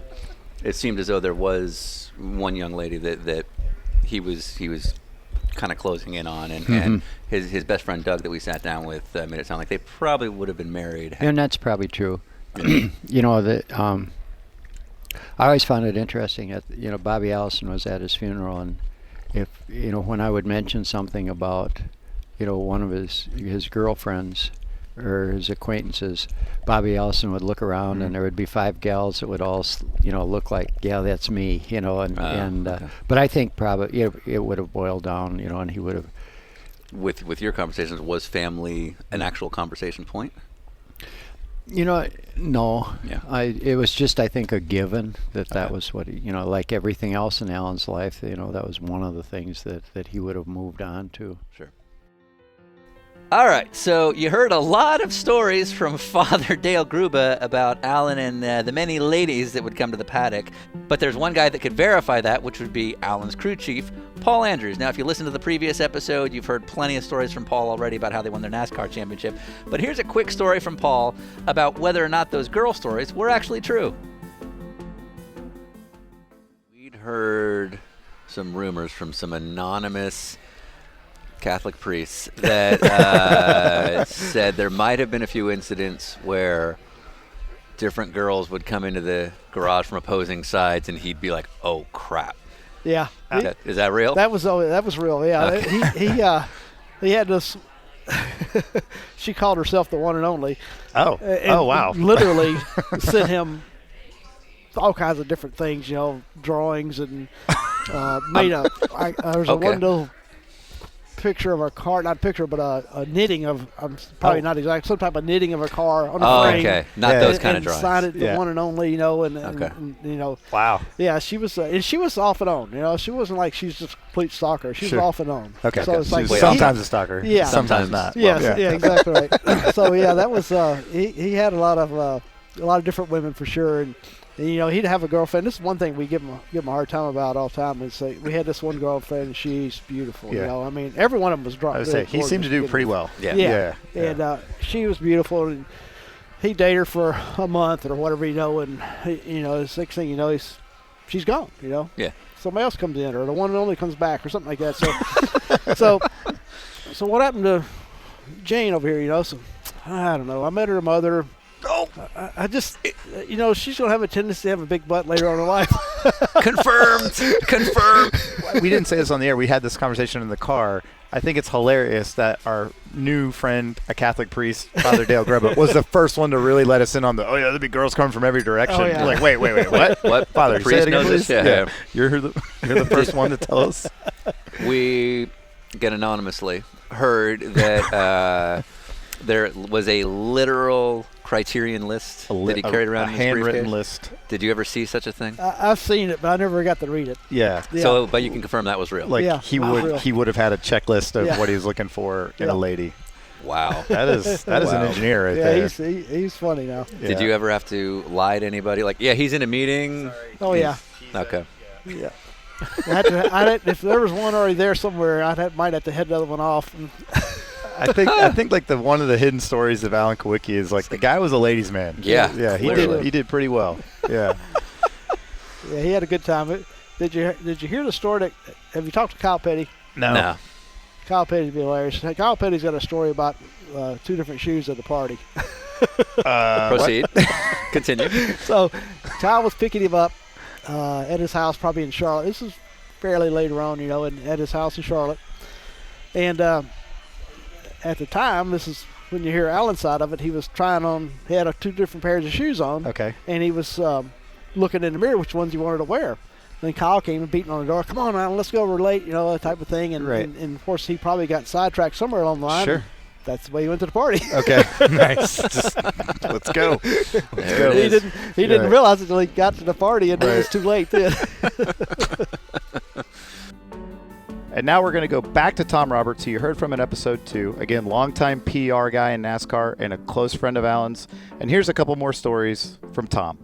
it seemed as though there was one young lady that he was kind of closing in on, and his best friend Doug that we sat down with made it sound like they probably would have been married. And that's probably true. You know, that I always found it interesting that, you know, Bobby Allison was at his funeral, and if, you know, when I would mention something about, you know, one of his girlfriends or his acquaintances, Bobby Allison would look around and there would be 5 gals that would all, you know, look like, yeah, that's me, you know, Okay. but I think probably it would have boiled down, you know, and he would have. With your conversations, was family an actual conversation point? You know, no. Yeah. It was just, I think, a given that was what, you know, like everything else in Alan's life, you know, that was one of the things that he would have moved on to. Sure. All right, so you heard a lot of stories from Father Dale Gruba about Alan and the many ladies that would come to the paddock, but there's one guy that could verify that, which would be Alan's crew chief, Paul Andrews. Now, if you listen to the previous episode, you've heard plenty of stories from Paul already about how they won their NASCAR championship, but here's a quick story from Paul about whether or not those girl stories were actually true. We'd heard some rumors from some anonymous Catholic priests that said there might have been a few incidents where different girls would come into the garage from opposing sides, and he'd be like, "Oh crap!" Yeah. Is that real? That was real. Yeah. Okay. He had this. She called herself the one and only. Oh. And Wow. Literally sent him all kinds of different things, you know, drawings and made there's a Okay. one little picture of a car, not a picture, but a knitting of, probably not exact, some type of knitting of a car on a frame. Okay, not Yeah. those kind of and drawings. signed it the Yeah. one and only, you know, and Okay. you know, Wow. yeah, she was off and on, you know, she wasn't like she's just a complete stalker. She was Sure. off and on. Okay. So it's like She's sometimes a stalker. Yeah. Sometimes not. Yes, Yeah. yeah, exactly right. So yeah, that was he had a lot of different women for sure, and you know, he'd have a girlfriend. This is one thing we give him a hard time about all the time. Is say we had this one girlfriend, and she's beautiful. Yeah. You know, I mean, every one of them was I drunk. would say he seemed to do pretty well. Yeah. Yeah. Yeah. And she was beautiful, and he dated her for a month or whatever, you know, and you know, the next thing you know, she's gone. You know. Yeah. Somebody else comes in, or the one and only comes back, or something like that. So what happened to Jane over here? You know, so I don't know. I met her mother. Oh. I just, you know, she's going to have a tendency to have a big butt later on in life. Confirmed. We didn't say this on the air. We had this conversation in the car. I think it's hilarious that our new friend, a Catholic priest, Father Dale Gruba, was the first one to really let us in on the, oh yeah, there'll be girls coming from every direction. Oh, yeah. We're like, wait, what? What? Father, The say it priest again, knows this? please? Yeah. You're the first one to tell us. We, again anonymously, heard that there was a literal criterion list that he carried around a in his handwritten briefcase. list. Did you ever see such a thing? I've seen it, but I never got to read it. Yeah. Yeah. So, but you can confirm that was real. Like Yeah, real. he would have had a checklist of Yeah. what he was looking for in Yeah. a lady. Wow. That is an Wow. engineer right Yeah, there. he's funny now. Did you ever have to lie to anybody? Like, yeah, he's in a meeting. Oh yeah, Okay. yeah. If there was one already there somewhere, might have to head the other one off. I think like one of the hidden stories of Alan Kulwicki is like the guy was a ladies' man. Yeah, Yeah, clearly. he did pretty well. Yeah. Yeah, he had a good time. Did you hear the story? Have you talked to Kyle Petty? No. Kyle Petty'd be hilarious. Kyle Petty's got a story about 2 different shoes at the party. Proceed. Continue. So Kyle was picking him up at his house, probably in Charlotte. This is fairly later on, you know, at his house in Charlotte. And at the time, this is when you hear Alan's side of it, he was trying on. He had 2 different pairs of shoes on. Okay. And he was looking in the mirror which ones he wanted to wear. Then Kyle came and beating on the door. Come on, Alan, let's go. We're late. That type of thing. And, Right. and of course he probably got sidetracked somewhere along the line. Sure. That's the way he went to the party. Okay. Nice. Just, let's go. Let's go. He didn't realize it until he got to the party, and it was too late then. And now we're going to go back to Tom Roberts, who you heard from in episode 2. Again, longtime PR guy in NASCAR and a close friend of Alan's. And here's a couple more stories from Tom.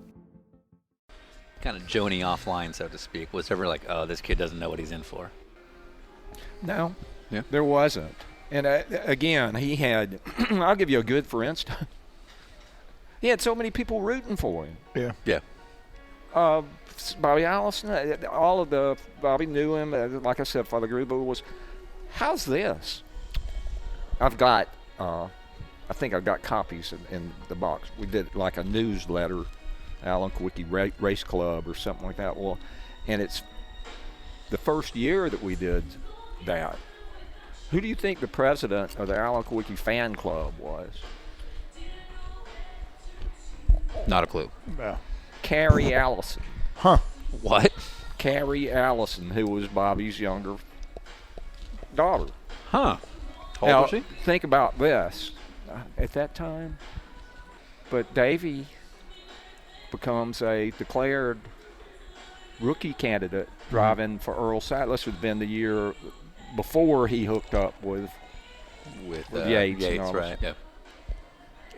Kind of Joni offline, so to speak. Was ever like, oh, this kid doesn't know what he's in for? No, Yeah. there wasn't. And again, he had, I'll give you a good for instance. He had so many people rooting for him. Yeah. Yeah. Bobby Allison, Bobby knew him. Like I said, Father Gruber was, how's this? I've got, I think I've got copies in the box. We did like a newsletter, Alan Kulwicki Race Club or something like that. Well, and it's the first year that we did that. Who do you think the president of the Alan Kulwicki fan club was? Not a clue. Carrie Allison. Huh. What? Carrie Allison, who was Bobby's younger daughter. Huh. How old Now, was she? think about this. At that time, but Davey becomes a declared rookie candidate driving for Earl Sadler. This would have been the year before he hooked up with Yates. and all right? this.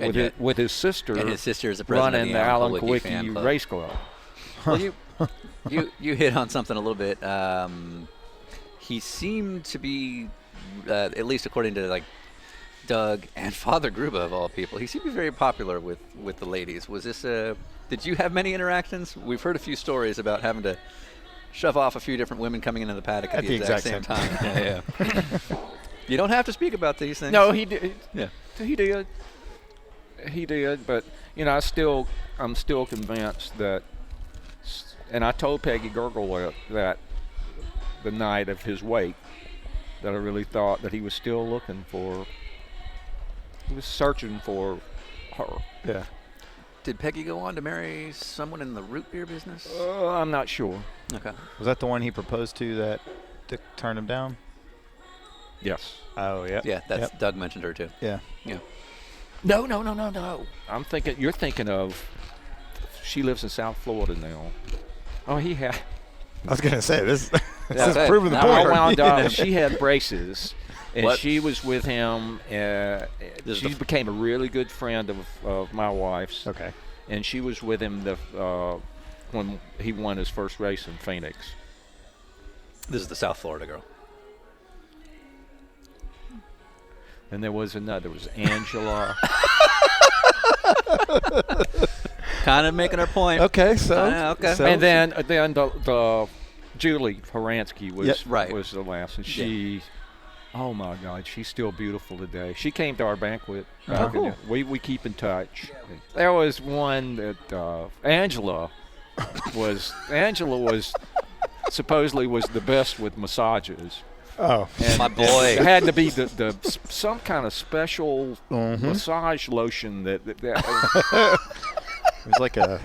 Yeah. With his sister. And his sister is the president running of the Alan Kulwicki fan Kulwicki club. Race Club. Well, you hit on something a little bit. He seemed to be, at least according to like Doug and Father Gruba of all people, he seemed to be very popular with the ladies. Was this did you have many interactions? We've heard a few stories about having to shove off a few different women coming into the paddock at the exact same time. Yeah. You don't have to speak about these things. No, he did. Yeah. He did. He did, but I'm still convinced that. And I told Peggy Gurgle that the night of his wake, that I really thought that he was still looking for. He was searching for her. Yeah. Did Peggy go on to marry someone in the root beer business? I'm not sure. Okay. Was that the one he proposed to that Dick turned him down? Yes. Oh, yeah. Yeah, that's Doug mentioned her too. Yeah. Yeah. No. I'm thinking. You're thinking of. She lives in South Florida now. Oh, he had. I was going to say, this is okay. proving the Now point. I wound up. She had braces, and What? she was with him. This is She became a really good friend of my wife's. Okay. And she was with him when he won his first race in Phoenix. This is the South Florida girl. And there was another. There was Angela. Kind of making her point. Okay, so. Okay. So, And then the Julie Horansky was Yep. Right. was the last, and she, oh my God, she's still beautiful today. She came to our banquet. back in the- we keep in touch. There was one that Angela was supposedly was the best with massages. Oh. And My boy. It had to be the some kind of special massage lotion that It was like a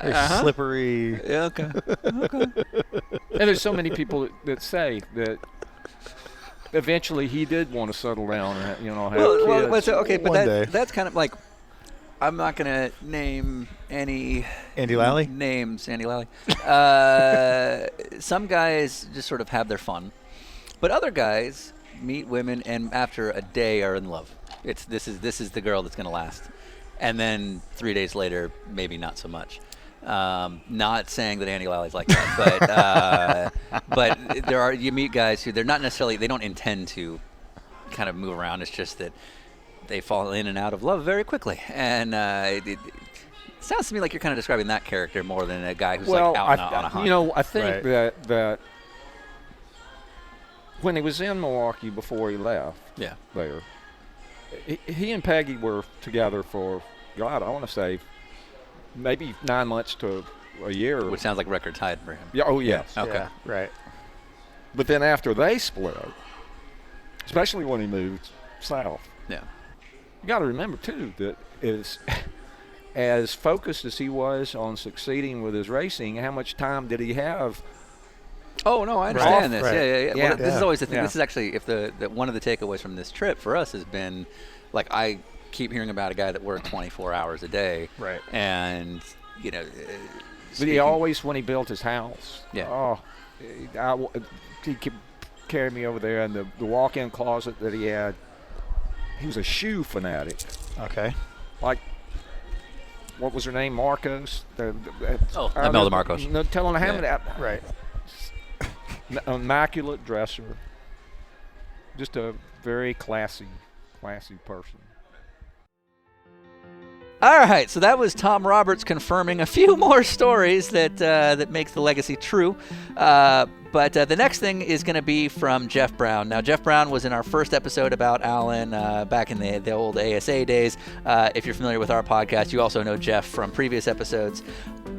very slippery. Yeah, okay. And there's so many people that say that eventually he did want to settle down and have kids. Well, so, okay, but One day. that's kind of like, I'm not going to name any Andy Lally? names, Andy Lally. Some guys just sort of have their fun, but other guys meet women and after a day are in love. This is the girl that's going to last. And then 3 days later, maybe not so much. Not saying that Andy Lally's like that, but you meet guys who they don't intend to kind of move around. It's just that they fall in and out of love very quickly. And it sounds to me like you're kind of describing that character more than a guy who's like out on a hunt. I think that when he was in Milwaukee before he left there, he and Peggy were together for, God, I want to say maybe 9 months to a year. Which sounds like record tied for him. Yeah. Oh, yes. Okay. Yeah, right. But then after they split, especially when he moved south, Yeah. You got to remember too that as focused as he was on succeeding with his racing, how much time did he have? Oh no, I understand this. Right. Yeah. Well, this is always the thing. Yeah. This is actually if the one of the takeaways from this trip for us has been, like, I keep hearing about a guy that worked 24 hours a day. Right. And But he always, when he built his house, he kept carrying me over there in the walk-in closet that he had. He was a shoe fanatic. Okay. Like, what was her name? Marcos? Imelda Marcos. No, telling him that. Right. Immaculate dresser. Just a very classy person. All right, so that was Tom Roberts confirming a few more stories that makes the legacy true. But the next thing is going to be from Jeff Brown. Now, Jeff Brown was in our first episode about Alan back in the old ASA days. If you're familiar with our podcast, you also know Jeff from previous episodes.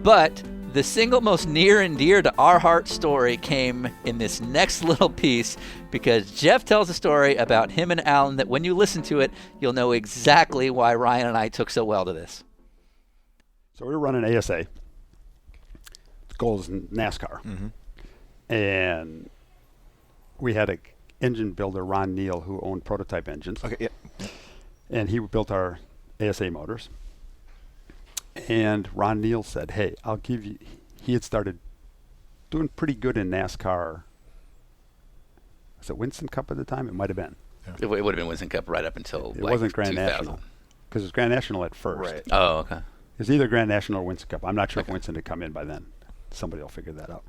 But the single most near and dear to our heart story came in this next little piece, because Jeff tells a story about him and Alan that when you listen to it, you'll know exactly why Ryan and I took so well to this. So we were running ASA. The goal is NASCAR. Mm-hmm. And we had an engine builder, Ron Neal, who owned Prototype Engines. Okay, yeah. And he built our ASA motors. And Ron Neal said, hey, I'll give you, he had started doing pretty good in NASCAR. Was it Winston Cup at the time? It might have been. It would have been Winston Cup right up until It wasn't Grand 2000. National. Because it was Grand National at first. Right. Oh, okay. It was either Grand National or Winston Cup. I'm not sure if Okay. Winston had come in by then. Somebody will figure that out.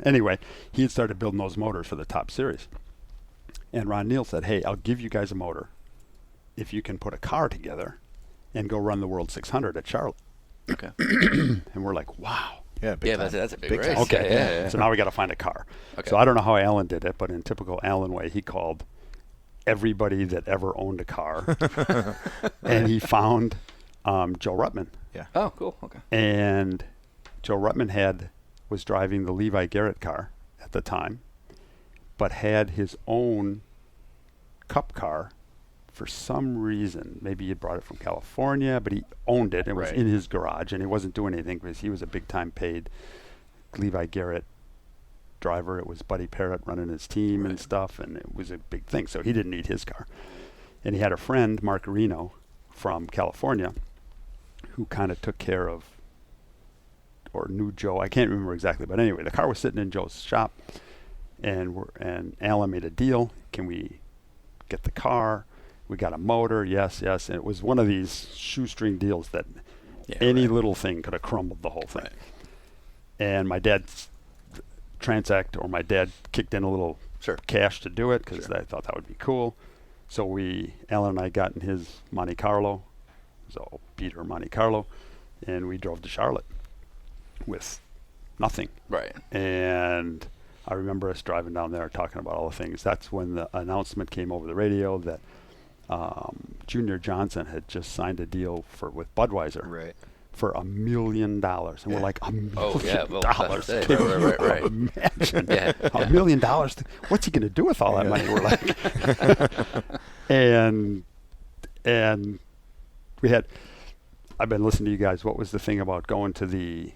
Anyway, he had started building those motors for the top series. And Ron Neal said, hey, I'll give you guys a motor if you can put a car together and go run the World 600 at Charlotte. Okay. And we're like, wow. Yeah, big time. That's a big Big race. time. Okay. Yeah. So now we got to find a car. Okay. So I don't know how Alan did it, but in typical Alan way, he called everybody that ever owned a car. And he found Joe Ruttman. Oh, cool. Okay. And Joe Ruttman was driving the Levi Garrett car at the time, but had his own Cup car for some reason. Maybe he brought it from California, but he owned it and was Right. in his garage, and he wasn't doing anything because he was a big-time paid Levi Garrett driver. It was Buddy Parrott running his team and stuff, and it was a big thing. So he didn't need his car. And he had a friend, Mark Reno, from California, who kind of took care of or knew Joe. I can't remember exactly, but anyway, the car was sitting in Joe's shop, and Alan made a deal. Can we get the car? We got a motor, yes. And it was one of these shoestring deals that any little thing could have crumbled the whole thing. Right. And my dad's Transact, or my dad kicked in a little cash to do it because I thought that would be cool. So Alan and I got in his Monte Carlo, so Peter Monte Carlo, and we drove to Charlotte with nothing. Right. And I remember us driving down there talking about all the things. That's when the announcement came over the radio that Junior Johnson had just signed a deal with Budweiser for $1 million. And we're like, $1 million? Oh, yeah. Well, dollars? that's Can you right. imagine? Yeah. $1 million? What's he going to do with all that money? We're like, and I've been listening to you guys. What was the thing about going to the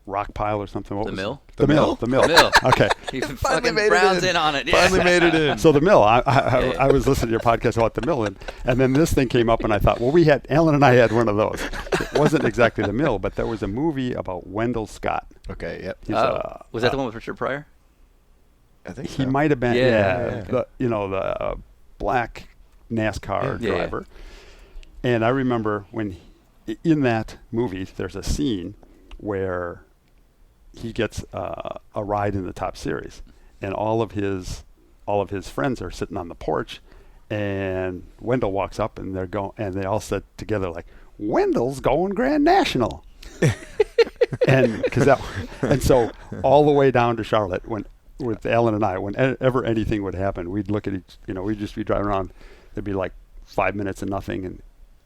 rock pile or something? What The was mill? The mill. The mill. Okay. He Finally fucking made it Brown's in. in on it. Finally made it in. So the mill, I was listening to your podcast about the mill, and then this thing came up, and I thought, well, Alan and I had one of those. It wasn't exactly the mill, but there was a movie about Wendell Scott. Okay, yep. He's Was that the one with Richard Pryor? I think he so. might have been, Yeah. the black NASCAR driver. And I remember when in that movie, there's a scene where he gets a ride in the top series, and all of his friends are sitting on the porch, and Wendell walks up, and they all sit together like, Wendell's going Grand National. and so all the way down to Charlotte, with Alan and I, whenever anything would happen, we'd look at we'd just be driving around. There'd be like 5 minutes of nothing, and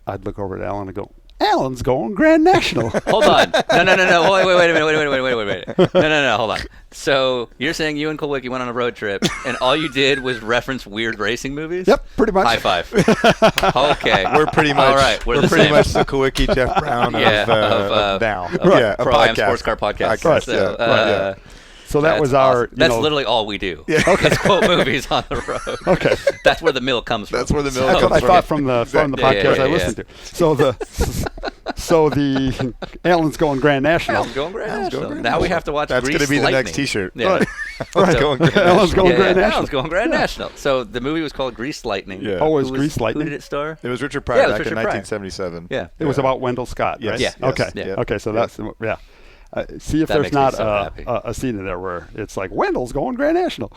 I'd look over at Alan and go, Alan's going Grand National. Hold on. No. Wait a minute. No. Hold on. So you're saying you and Kulwicki went on a road trip, and all you did was reference weird racing movies? Yep, pretty much. High five. Okay. We're pretty much. All right. We're the pretty same. much the Kulwicki Jeff Brown now. Yeah, a Pro Am podcast. Sports Car Podcast. Right, So, yeah. So that was our. Awesome. That's literally all we do. Yeah. Okay. Let's quote movies on the road. Okay. That's where the mill comes from. That's where the mill That's comes what I from. thought from the podcast I listened to. So the Alan's going Grand National. Alan's going Grand National. Now we have to watch That's Grease going to be the Lightning. next T-shirt. Yeah. Right. Going Grand Alan's going Grand National. Alan's going Grand National. So the movie was called Grease Lightning. Yeah. Oh, it was Grease Who Lightning? did it star? It was Richard Pryor Yeah, it was back in Richard Pryor. 1977. Yeah. It was about Wendell Scott, Yes, right? yes, Okay. yeah. Okay. So Yes. that's yeah. See if That there's makes me not so happy. a scene in there where it's like Wendell's going Grand National,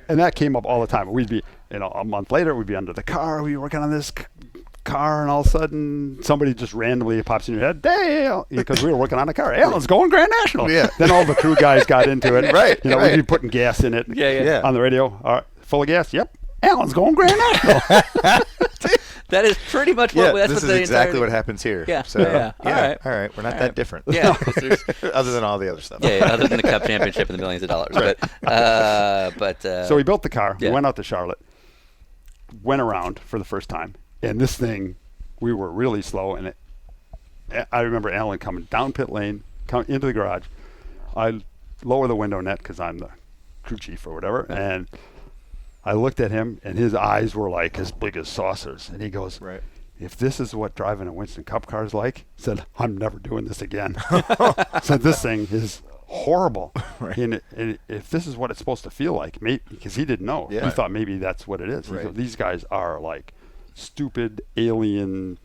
and that came up all the time. We'd be, a month later, we'd be under the car. We were working on this car, and all of a sudden, somebody just randomly pops in your head, Dale, because we were working on a car. Alan's going Grand National. Yeah. Then all the crew guys got into it. Right, We'd right. be putting gas in it. Yeah. On the radio. All right, full of gas. Yep. Alan's going Grand National. That is pretty much what. That's this what is the exactly entire, what happens here. Yeah. So, Yeah. All right. All right. We're not that different. Yeah. Other than all the other stuff. Yeah, other than the Cup Championship and the millions of dollars. Right. But So we built the car. yeah. We went out to Charlotte, went around for the first time, and this thing, we were really slow. And I remember Alan coming down pit lane, come into the garage. I lower the window net because I'm the crew chief or whatever, and I looked at him, and his eyes were like as big as saucers. And he goes, Right. if this is what driving a Winston Cup car is like, said, I'm never doing this again. Said, this thing is horrible. Right. And if this is what it's supposed to feel like, maybe, because he didn't know. Yeah. He thought maybe that's what it is. He Right. goes, these guys are like stupid, alien,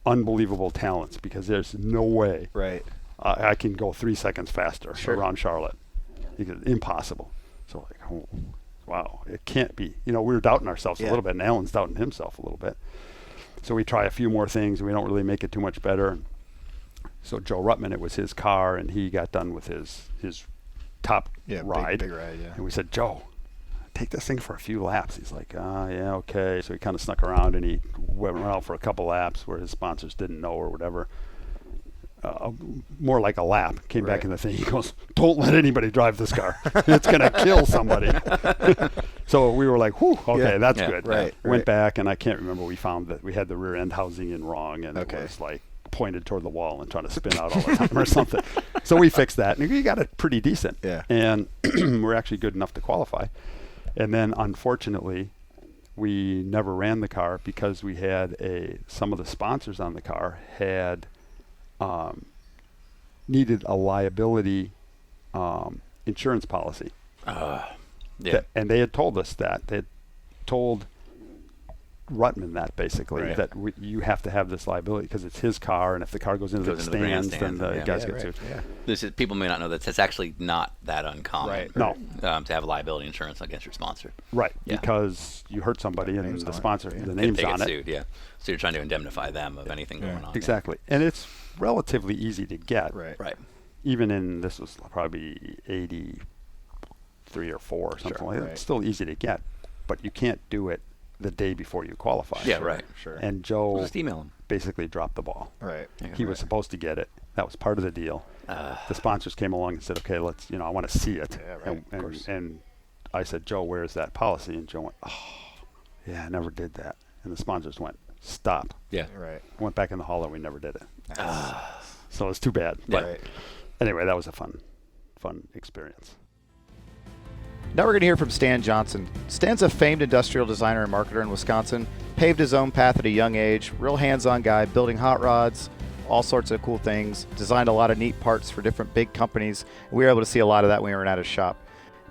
unbelievable talents because there's no way Right. I can go 3 seconds faster Sure. around Charlotte. He goes, impossible. So like, oh, wow, it can't be. We were doubting ourselves a Yeah. little bit, and Alan's doubting himself a little bit. So we try a few more things, and we don't really make it too much better. So Joe Ruttman, it was his car, and he got done with his top ride. Big ride, yeah. And we said, Joe, take this thing for a few laps. He's like, yeah, okay. So he kind of snuck around, and he went out for a couple laps where his sponsors didn't know or whatever. More like a lap. Came back Right. in the thing. He goes, don't let anybody drive this car. It's going to kill somebody. So we were like, whew, okay, Yeah. that's Yeah. good. Right, Went right. back, and I can't remember. We found that we had the rear end housing in wrong, and Okay. it was like pointed toward the wall and trying to spin out all the time or something. So we fixed that, and we got it pretty decent. Yeah. And we're actually good enough to qualify. And then, unfortunately, we never ran the car because we had some of the sponsors on the car had needed a liability insurance policy. yeah. And they had told us that. They had told Ruttman that basically, Right. that you have to have this liability because it's his car, and if the car goes into the stands, then the yeah. guys Yeah, get right. sued. Yeah. This is people may not know that it's actually not that uncommon. Right. No. To have liability insurance against your sponsor. Right, Yeah. because you hurt somebody and name's the on it. sponsor, Yeah. the They name's get on it. sued, yeah. So you're trying to indemnify them of anything Yeah. going on. Exactly. And it's relatively easy to get. Right. Right. Even in, this was probably 83 or 4 or something Sure, like that. right. It's still easy to get, but you can't do it the day before you qualify. Yeah, right. Sure. And Joe Just email them. basically dropped the ball. Right. He was supposed to get it. That was part of the deal. The sponsors came along and said, okay, let's, I want to see it. Yeah, right, of course. And I said, Joe, where's that policy? And Joe went, oh, yeah, I never did that. And the sponsors went, stop. Yeah. Right. Went back in the hall and we never did it. Nice. So it was too bad. But Right. anyway, that was a fun experience. Now we're going to hear from Stan Johnson. Stan's a famed industrial designer and marketer in Wisconsin, paved his own path at a young age, real hands-on guy, building hot rods, all sorts of cool things, designed a lot of neat parts for different big companies. We were able to see a lot of that when we were at his shop.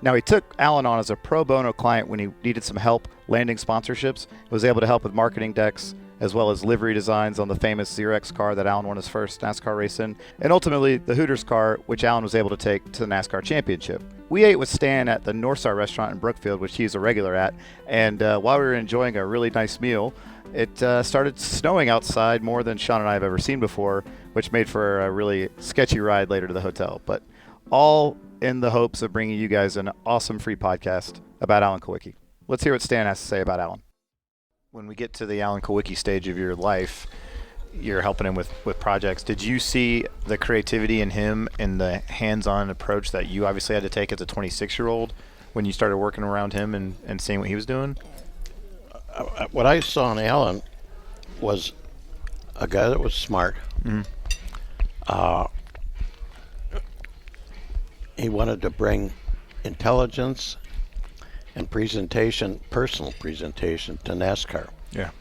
Now, he took Alan on as a pro bono client when he needed some help landing sponsorships, was able to help with marketing decks, as well as livery designs on the famous Xerox car that Alan won his first NASCAR race in, and ultimately the Hooters car, which Alan was able to take to the NASCAR championship. We ate with Stan at the North Star restaurant in Brookfield, which he's a regular at, and while we were enjoying a really nice meal, it started snowing outside more than Sean and I have ever seen before, which made for a really sketchy ride later to the hotel. But all in the hopes of bringing you guys an awesome free podcast about Alan Kulwicki. Let's hear what Stan has to say about Alan. When we get to the Alan Kulwicki stage of your life, you're helping him with projects. Did you see the creativity in him and the hands-on approach that you obviously had to take as a 26-year-old when you started working around him and seeing what he was doing? What I saw in Alan was a guy that was smart. He wanted to bring intelligence and presentation, personal presentation, to NASCAR. Yeah.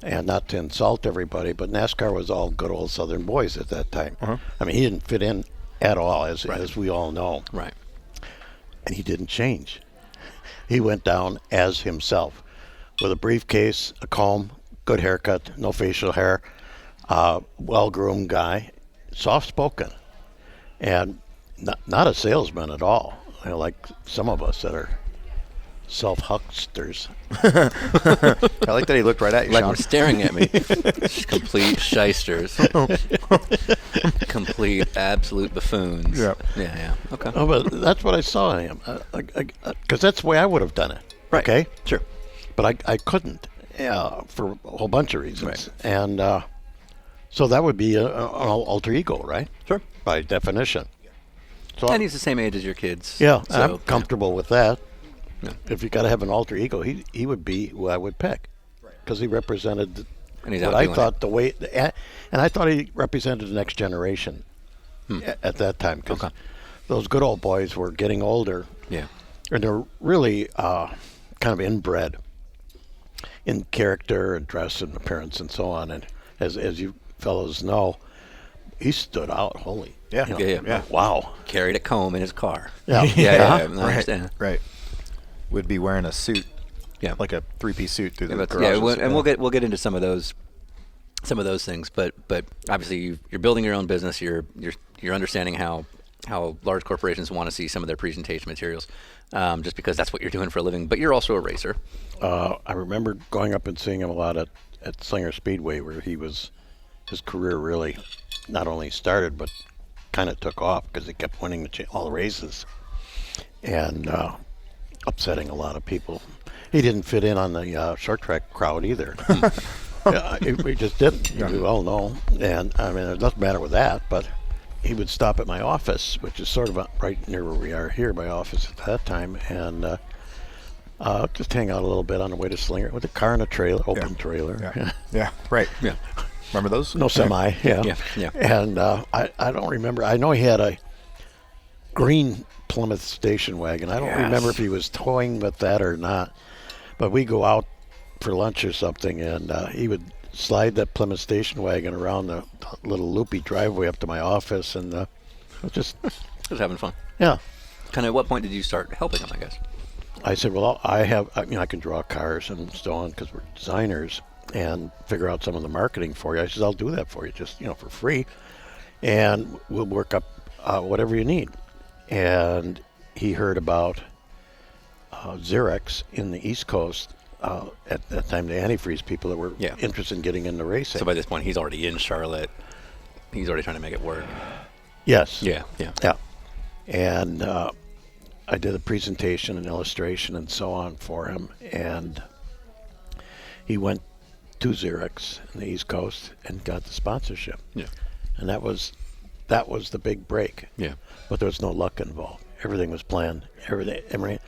And not to insult everybody, but NASCAR was all good old Southern boys at that time. I mean, he didn't fit in at all, as we all know. Right. And he didn't change. He went down as himself, with a briefcase, a comb, good haircut, no facial hair, well-groomed guy, soft-spoken, and not a salesman at all. You know, like some of us that are self-hucksters. I like that he looked right at you, like Sean. we're staring at me. Complete shysters. Complete absolute buffoons. Yep. Yeah. Okay. Oh, but that's what I saw in him, because that's the way I would have done it. Right. Okay. Sure. But I couldn't, for a whole bunch of reasons. Right. And so that would be an alter ego, right? Sure. By definition. So And he's the same age as your kids. yeah, So, I'm comfortable with that. Yeah. If you got to have an alter ego, he would be who I would pick, because he represented And he's what out I doing thought it. the way, and I thought he represented the next generation at that time, because those good old boys were getting older. Yeah. And they're really kind of inbred in character and dress and appearance and so on. And as you fellows know, he stood out. Holy, Yeah. you know, Yeah. wow. Carried a comb in his car. Yeah. Yeah. I Right. understand. Right. Would be wearing a suit. Yeah. Like a 3-piece suit through the Yeah, garages. we'll get into some of those things, but obviously you're building your own business. You're understanding how large corporations want to see some of their presentation materials, just because that's what you're doing for a living. But you're also a racer. I remember going up and seeing him a lot at Slinger Speedway, where his career really not only started but kind of took off, because he kept winning all the races and upsetting a lot of people. He didn't fit in on the short track crowd either. We just didn't. We all know. And I mean, it doesn't matter with that, but he would stop at my office, which is sort of right near where we are here, my office at that time, and just hang out a little bit on the way to Slinger with a car and a trailer, open trailer. Yeah. Right. Yeah. Remember those? No semi, yeah. Yeah. And I don't remember. I know he had a green Plymouth station wagon. I don't remember if he was towing with that or not. But we go out for lunch or something, and he would slide that Plymouth station wagon around the little loopy driveway up to my office, and it was just having fun. Yeah. Kind of. At what point did you start helping him? I guess. I said, well, I can draw cars and so on, because we're designers, and figure out some of the marketing for you. I said, I'll do that for you, just for free, and we'll work up whatever you need. And he heard about Xerox in the East Coast at that time, the antifreeze people that were interested in getting into racing. So by this point, he's already in Charlotte. He's already trying to make it work. Yes. Yeah. And I did a presentation and illustration and so on for him, and he went to Xerox in the East Coast and got the sponsorship. Yeah. And that was the big break. Yeah. But there was no luck involved. Everything was planned. Everything. I mean,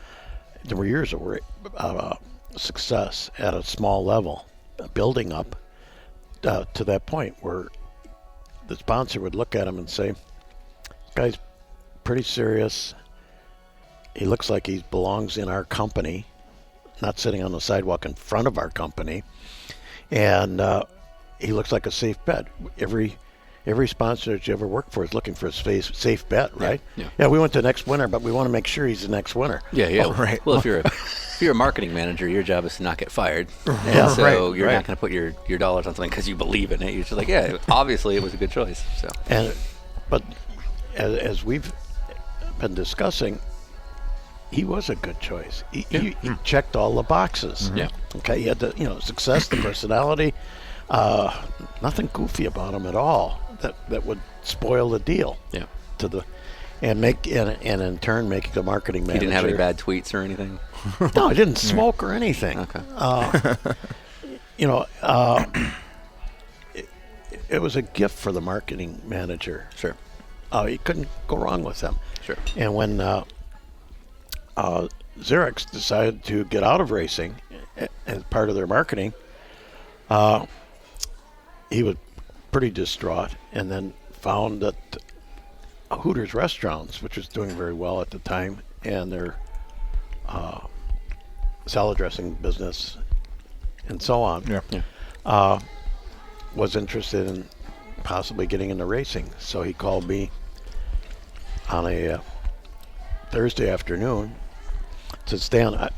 there were years of success at a small level, building up to that point where the sponsor would look at him and say, "This guy's pretty serious. He looks like he belongs in our company, not sitting on the sidewalk in front of our company, and he looks like a safe bet." Every sponsor that you ever work for is looking for a safe bet, right? Yeah. We went to next winner, but we want to make sure he's the next winner. Yeah. Oh, right. Well, if you're a marketing manager, your job is to not get fired. Yeah, and so you're right. not going to put your dollars on something because you believe in it. You're just like, yeah, obviously it was a good choice. So. But as we've been discussing, he was a good choice. He checked all the boxes. Yeah. Okay. He had the success, the personality, nothing goofy about him at all that would spoil the deal. Yeah. And in turn make the marketing manager. He didn't have any bad tweets or anything. No, he didn't smoke or anything. Okay. it was a gift for the marketing manager. Sure. You couldn't go wrong with them. Sure. And when Xerox decided to get out of racing as part of their marketing, he was pretty distraught, and then found that Hooters Restaurants, which was doing very well at the time, and their salad dressing business and so on, was interested in possibly getting into racing. So he called me on a Thursday afternoon, said, Stan,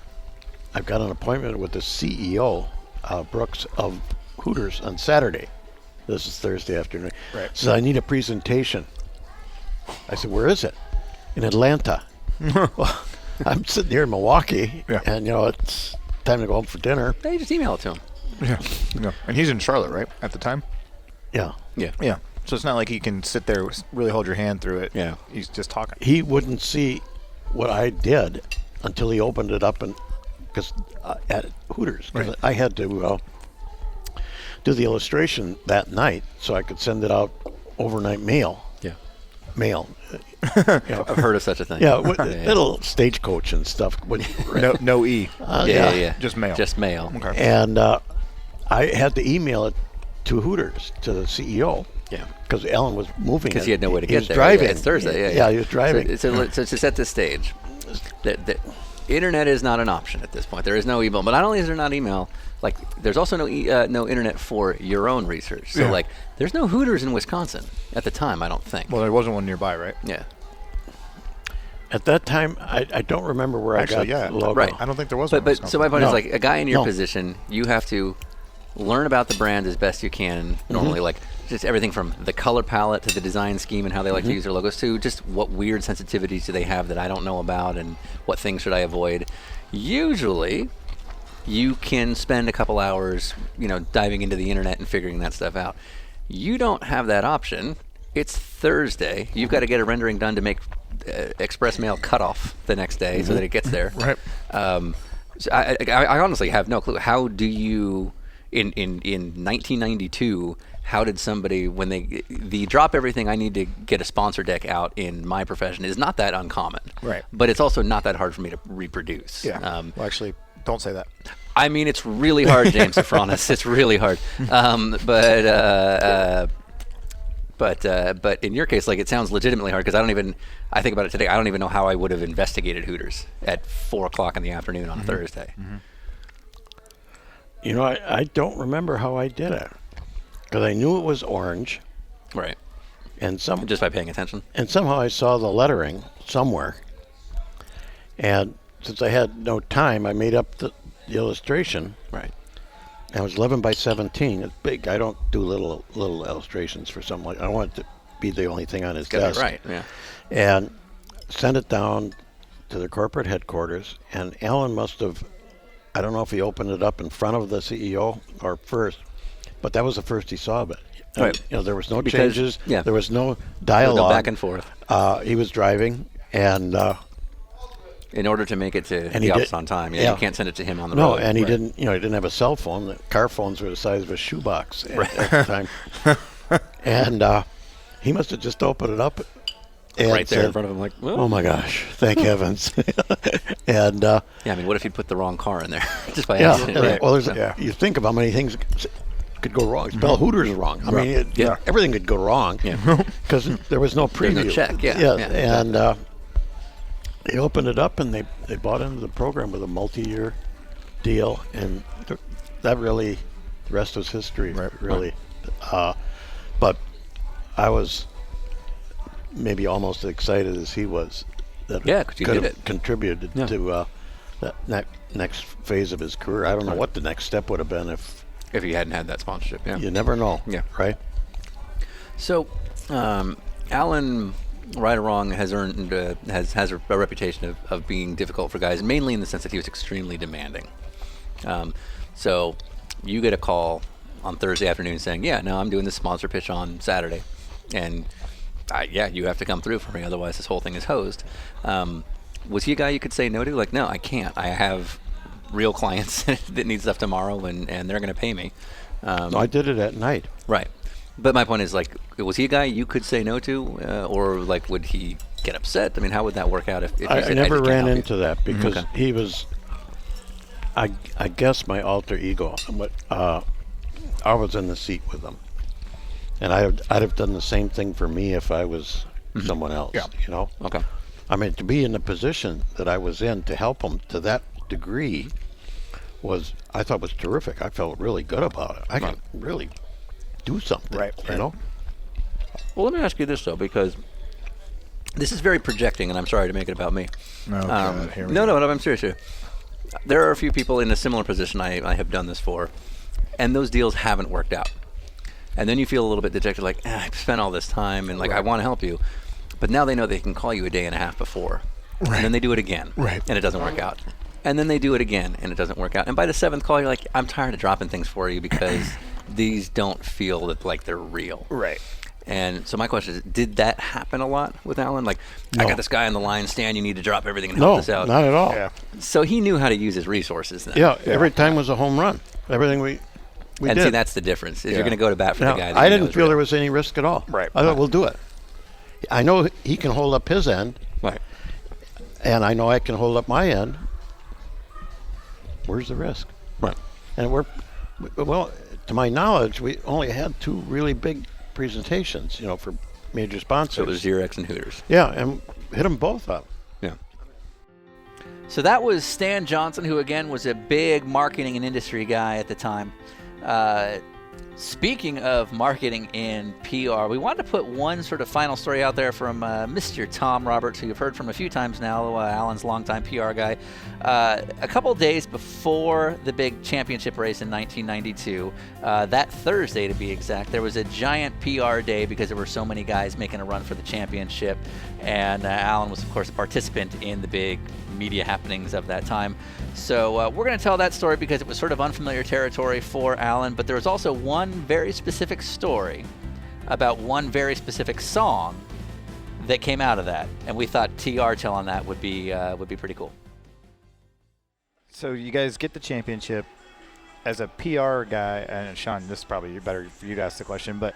I've got an appointment with the CEO, Brooks, of Hooters on Saturday. This is Thursday afternoon. Right. Says, I need a presentation. I said, where is it? In Atlanta. Well, I'm sitting here in Milwaukee, and, it's time to go home for dinner. Hey, just email it to him. Yeah. And he's in Charlotte, right, at the time? Yeah. Yeah. So it's not like he can sit there, really hold your hand through it. Yeah. He's just talking. He wouldn't see what I did until he opened it up at Hooters. 'Cause I had to do the illustration that night so I could send it out overnight mail. Yeah. Mail. I've heard of such a thing. Yeah, little stagecoach and stuff. No E. Yeah. Just mail. Just mail. Okay. And I had to email it to Hooters, to the CEO. Yeah. Because Alan was moving. Because he had no way to get He was there. driving. Yeah, it's Thursday. Yeah, he was driving. So to set the stage, the internet is not an option at this point. There is no email. But not only is there not email, like there's also no internet for your own research. So there's no Hooters in Wisconsin at the time, I don't think. Well, there wasn't one nearby, right? Yeah. At that time, I don't remember where I got the logo. Right. I don't think there was one. But so my point is, like, a guy in your position, you have to learn about the brand as best you can. Normally, like just everything from the color palette to the design scheme and how they like to use their logos, to just what weird sensitivities do they have that I don't know about, and what things should I avoid. Usually, you can spend a couple hours, diving into the internet and figuring that stuff out. You don't have that option. It's Thursday. You've got to get a rendering done to make express mail cutoff the next day so that it gets there. Right. So I honestly have no clue. How do you, in 1992, how did somebody, when the drop everything I need to get a sponsor deck out in my profession is not that uncommon. Right. But it's also not that hard for me to reproduce. Yeah. Well, actually, don't say that. I mean, it's really hard, James Safranis. It's really hard. But in your case, like, it sounds legitimately hard, because I think about it today, I don't even know how I would have investigated Hooters at 4 o'clock in the afternoon on a Thursday. I don't remember how I did it, because I knew it was orange. Right. And just by paying attention. And somehow I saw the lettering somewhere. And since I had no time, I made up the illustration. Right. And it was 11 by 17. It's big. I don't do little illustrations for something like. I want it to be the only thing on his desk. Right. Yeah. And sent it down to the corporate headquarters. And Alan must have. I don't know if he opened it up in front of the CEO or first, but that was the first he saw of it. Right. There was no changes. Yeah. There was no dialogue. No back and forth. He was driving, and in order to make it to the office on time, you can't send it to him on the road. No, and he didn't. He didn't have a cell phone. The car phones were the size of a shoebox at the time. And he must have just opened it up. And right there said, in front of him, like, well. Oh my gosh, thank heavens. And yeah, I mean, what if you put the wrong car in there just by yeah, accident? right. Well, you think of how many things could go wrong. Spell Hooters wrong. I mean, everything could go wrong because there was no preview. There's no check. And they opened it up, and they bought into the program with a multi-year deal, and that really, the rest was history. Really, but I was maybe almost as excited as he was that could have contributed to that next phase of his career. I don't know what the next step would have been if you hadn't had that sponsorship. Yeah, you never know. Yeah, right. So, Alan, right or wrong, has earned has a reputation of being difficult for guys, mainly in the sense that he was extremely demanding. So, you get a call on Thursday afternoon saying, "Yeah, no, I'm doing this sponsor pitch on Saturday," and you have to come through for me, otherwise this whole thing is hosed. Was he a guy you could say no to? Like, no, I can't. I have real clients that need stuff tomorrow, and they're going to pay me. No, I did it at night. Right. But my point is, like, was he a guy you could say no to, or like, would he get upset? I mean, how would that work out if you I said, never just can't ran help into you? that because Okay. he was, I guess, my alter ego. But I was in the seat with him, and I'd have done the same thing for me if I was someone else. Yeah. You know. Okay. I mean, to be in the position that I was in to help him to that degree I thought was terrific. I felt really good about it. I could really do something. Right. You know. Well, let me ask you this though, because this is very projecting, and I'm sorry to make it about me. Okay, here we No, go. I'm serious here. There are a few people in a similar position I have done this for, and those deals haven't worked out. And then you feel a little bit dejected, like, I've spent all this time, and like I want to help you, but now they know they can call you a day and a half before, and then they do it again, and it doesn't work out. And then they do it again, and it doesn't work out. And by the 7th call, you're like, I'm tired of dropping things for you because these don't feel like they're real. Right. And so my question is, did that happen a lot with Alan? Like, No. I got this guy on the line, Stan, you need to drop everything and help No, this out. not at all. Yeah. So he knew how to use his resources then. Yeah, every time was a home run. Everything we and did. see, that's the difference, is Yeah. you're going to go to bat for Now, the guy that I you didn't know is feel real. there was any risk at all. Right. I thought we'll do it. I know he can hold up his end, Right. and I know I can hold up my end. Where's the risk? Right. And well, to my knowledge, we only had 2 really big presentations, for major sponsors. So it was Xerox and Hooters. Yeah, and hit them both up. Yeah. So that was Stan Johnson, who again was a big marketing and industry guy at the time. Speaking of marketing and PR, we wanted to put one sort of final story out there from Mr. Tom Roberts, who you've heard from a few times now, Alan's longtime PR guy. A couple days before the big championship race in 1992, that Thursday to be exact, there was a giant PR day because there were so many guys making a run for the championship. And Alan was, of course, a participant in the big media happenings of that time. So we're going to tell that story because it was sort of unfamiliar territory for Alan, but there was also one very specific story about one very specific song that came out of that, and we thought TR telling that would be pretty cool. So you guys get the championship. As a PR guy, and Sean, this is probably better for you to ask the question, but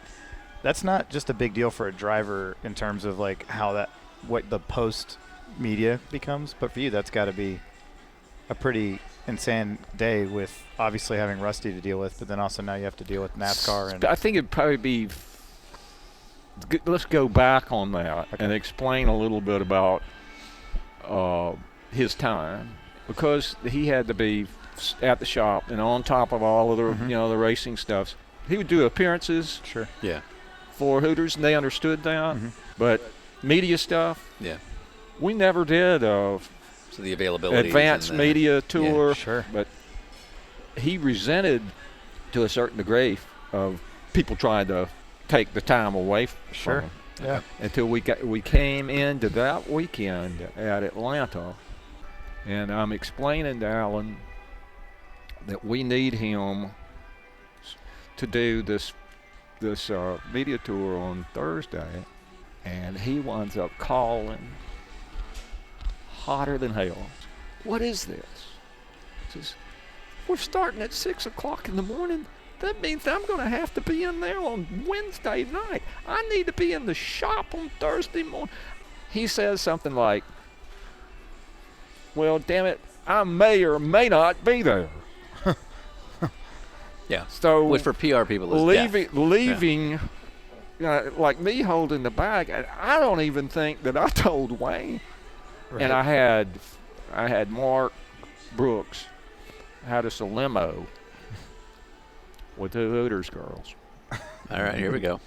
that's not just a big deal for a driver in terms of like what the post media becomes, but for you that's got to be a pretty insane day with obviously having Rusty to deal with, but then also now you have to deal with NASCAR. And I think it'd probably be let's go back on that and explain a little bit about his time, because he had to be at the shop and on top of all of the the racing stuff. He would do appearances for Hooters, and they understood that. But media stuff, we never did so the availability, advanced media tour. Sure. But he resented to a certain degree of people trying to take the time away from him. Yeah. Until we came into that weekend at Atlanta, and I'm explaining to Alan that we need him to do this media tour on Thursday, and he winds up calling hotter than hell. What is this? He says, we're starting at 6 o'clock in the morning. That means I'm going to have to be in there on Wednesday night. I need to be in the shop on Thursday morning. He says something like, well, damn it, I may or may not be there. Yeah. So which for PR people is leaving like me holding the bag. I don't even think that I told Wayne. Right. And I had Mark Brooks had us a limo with the Hooters girls. All right, here we go.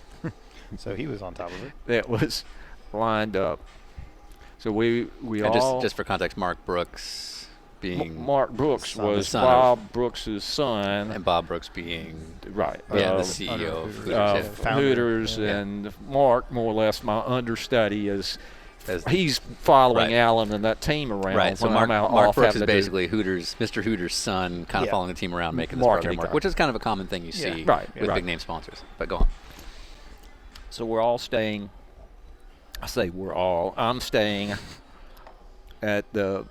So he was on top of it. That was lined up. So we and all just for context, Mark Brooks being Mark Brooks was son Bob Brooks's son, and Bob Brooks being the CEO of Hooters, and Mark more or less my understudy as he's following Alan and that team around. Right. So Mark Brooks is basically Mr. Hooters' son, kind of following the team around, making this program work, which is kind of a common thing you see with big name sponsors. But go on. So we're all staying. I say we're all. I'm staying at the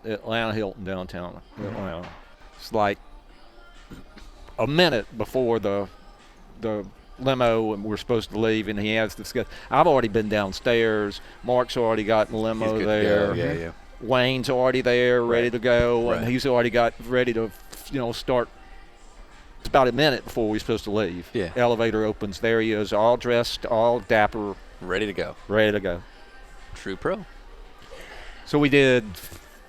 Atlanta Hilton downtown Atlanta. It's like a minute before the limo, and we're supposed to leave, and he has this. I've already been downstairs. Mark's already got in the limo there. Yeah. Wayne's already there, ready to go, and he's already got ready to, start. It's about a minute before we're supposed to leave. Yeah. Elevator opens. There he is, all dressed, all dapper. Ready to go. Ready to go. True pro. So we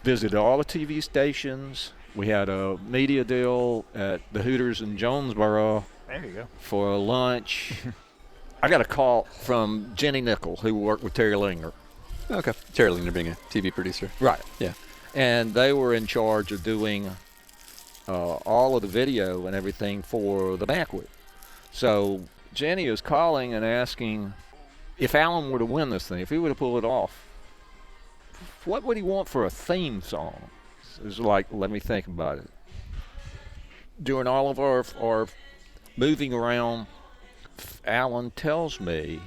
visited all the TV stations. We had a media deal at the Hooters in Jonesboro. There you go. For lunch. I got a call from Jenny Nickel, who worked with Terry Linger. Okay. Terry Linger being a TV producer. Right. Yeah. And they were in charge of doing all of the video and everything for the banquet. So Jenny is calling and asking if Alan were to win this thing, if he were to pull it off, what would he want for a theme song? It was like, let me think about it. During all of our moving around, Alan tells me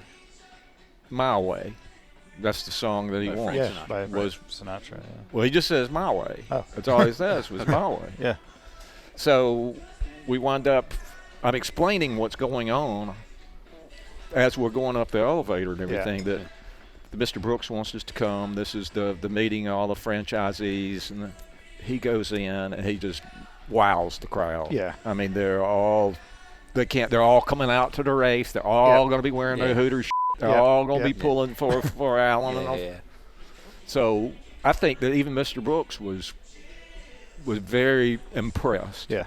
My Way. That's the song that he wants. Yeah, by Sinatra. Yeah. Well, he just says My Way. Oh. That's all he says was My Way. Yeah. So we wind up, I'm explaining what's going on as we're going up the elevator and everything, that Mr. Brooks wants us to come. This is the meeting of all the franchisees. And he goes in and he just wows the crowd. Yeah. I mean, they're all coming out to the race. They're all going to be wearing their Hooters. They're all going to be pulling for Alan. and all. So I think that even Mr. Brooks was very impressed. Yeah.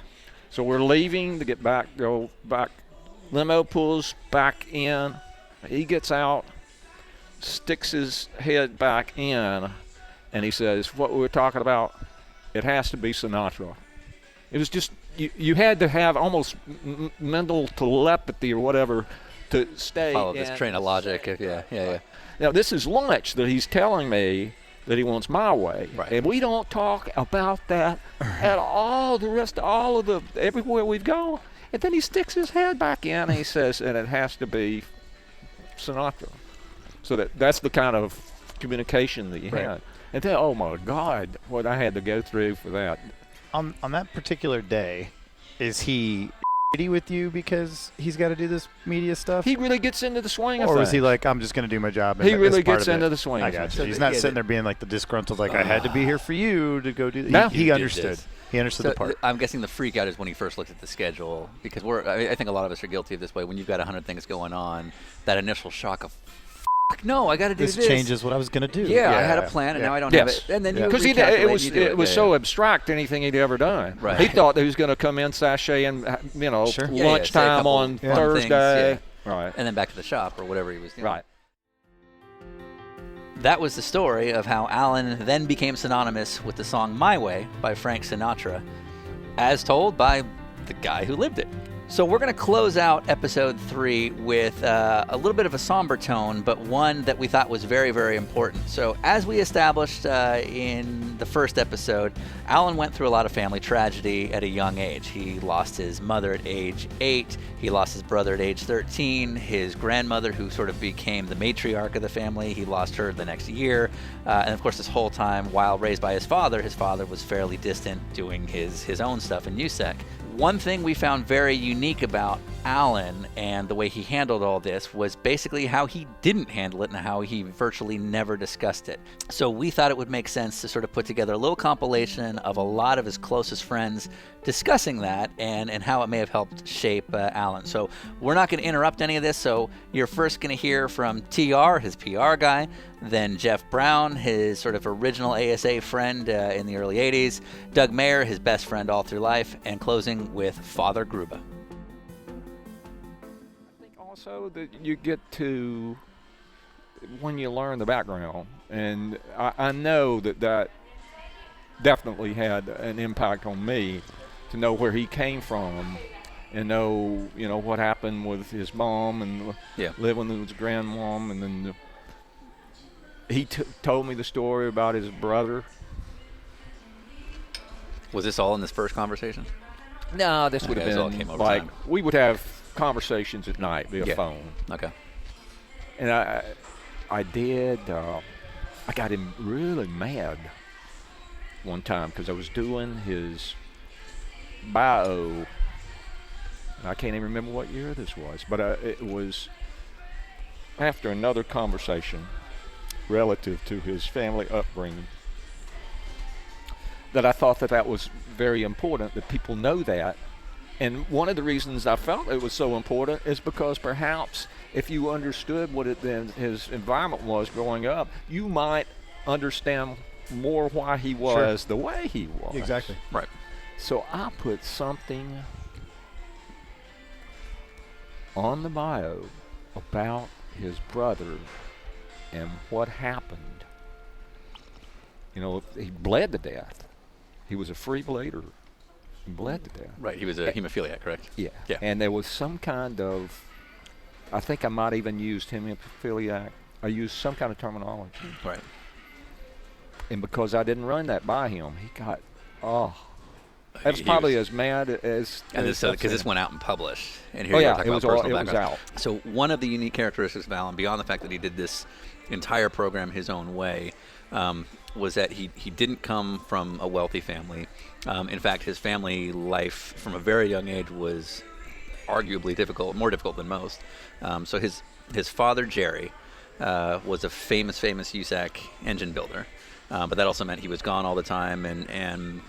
So we're leaving to go back. Limo pulls back in. He gets out, sticks his head back in, and he says, what we were talking about, it has to be Sinatra. It was just, you had to have almost mental telepathy or whatever to stay. Follow this train of logic. Yeah. Now, this is lunch that he's telling me that he wants My Way. Right. And we don't talk about that at all, the rest of all of the, everywhere we've gone. And then he sticks his head back in and he says, and it has to be Sinatra. So that's the kind of communication that you had. And then, oh my God, what I had to go through for that. On that particular day, is he shitty with you because he's got to do this media stuff? He really gets into the swing of Or things. is he like, I'm just going to do my job? And He really that's part gets of into it? the swing I of got things. you. He's not sitting there being like the disgruntled, like, I had to be here for you to go do that. No. He understood. He understood the part. I'm guessing the freak out is when he first looked at the schedule, because I think a lot of us are guilty of this way. When you've got 100 things going on, that initial shock of, no, I got to do this. This changes what I was going to do. Yeah, I had a plan, and now I don't have it. And then because it was so abstract, anything he'd ever done. Right. He thought that he was going to come in, sashay, and lunchtime on Thursday. Right. And then back to the shop or whatever he was doing. Right. That was the story of how Alan then became synonymous with the song My Way by Frank Sinatra, as told by the guy who lived it. So we're going to close out episode 3 with a little bit of a somber tone, but one that we thought was very, very important. So as we established in the first episode, Alan went through a lot of family tragedy at a young age. He lost his mother at age 8. He lost his brother at age 13. His grandmother, who sort of became the matriarch of the family, he lost her the next year. And of course, this whole time, while raised by his father was fairly distant, doing his own stuff in USEC. One thing we found very unique about Alan and the way he handled all this was basically how he didn't handle it and how he virtually never discussed it. So we thought it would make sense to sort of put together a little compilation of a lot of his closest friends discussing that and how it may have helped shape Alan. So we're not going to interrupt any of this, so you're first going to hear from TR, his PR guy, then Jeff Brown, his sort of original ASA friend in the early 80s, Doug Mayer, his best friend all through life, and closing with Father Gruba. I think also that you get to, when you learn the background, and I know that definitely had an impact on me to know where he came from and know, what happened with his mom and living with his grandmom, and then he told me the story about his brother. Was this all in this first conversation? No, this would have been all came over like time. We would have conversations at night via phone. Okay. And I did. I got him really mad one time because I was doing his bio I can't even remember what year this was, but it was after another conversation relative to his family upbringing that I thought that was very important that people know that. And one of the reasons I felt it was so important is because perhaps if you understood what his environment was growing up, you might understand more why he was the way he was. Exactly. Right. So I put something on the bio about his brother and what happened. You know, he bled to death. He was a free bleeder. He bled to death. Right. He was a hemophiliac, correct? Yeah. Yeah. And there was some kind of, I think I might even used hemophiliac. I used some kind of terminology. Right. And because I didn't run that by him, he got, that was probably as mad as. And this, because this went out and published. And here Oh, you're yeah, talking it about was personal it was background. out. So one of the unique characteristics of Alan, beyond the fact that he did this entire program his own way, was that he didn't come from a wealthy family. In fact, his family life from a very young age was arguably difficult, more difficult than most. So his father, Jerry, was a famous USAC engine builder. But that also meant he was gone all the time, and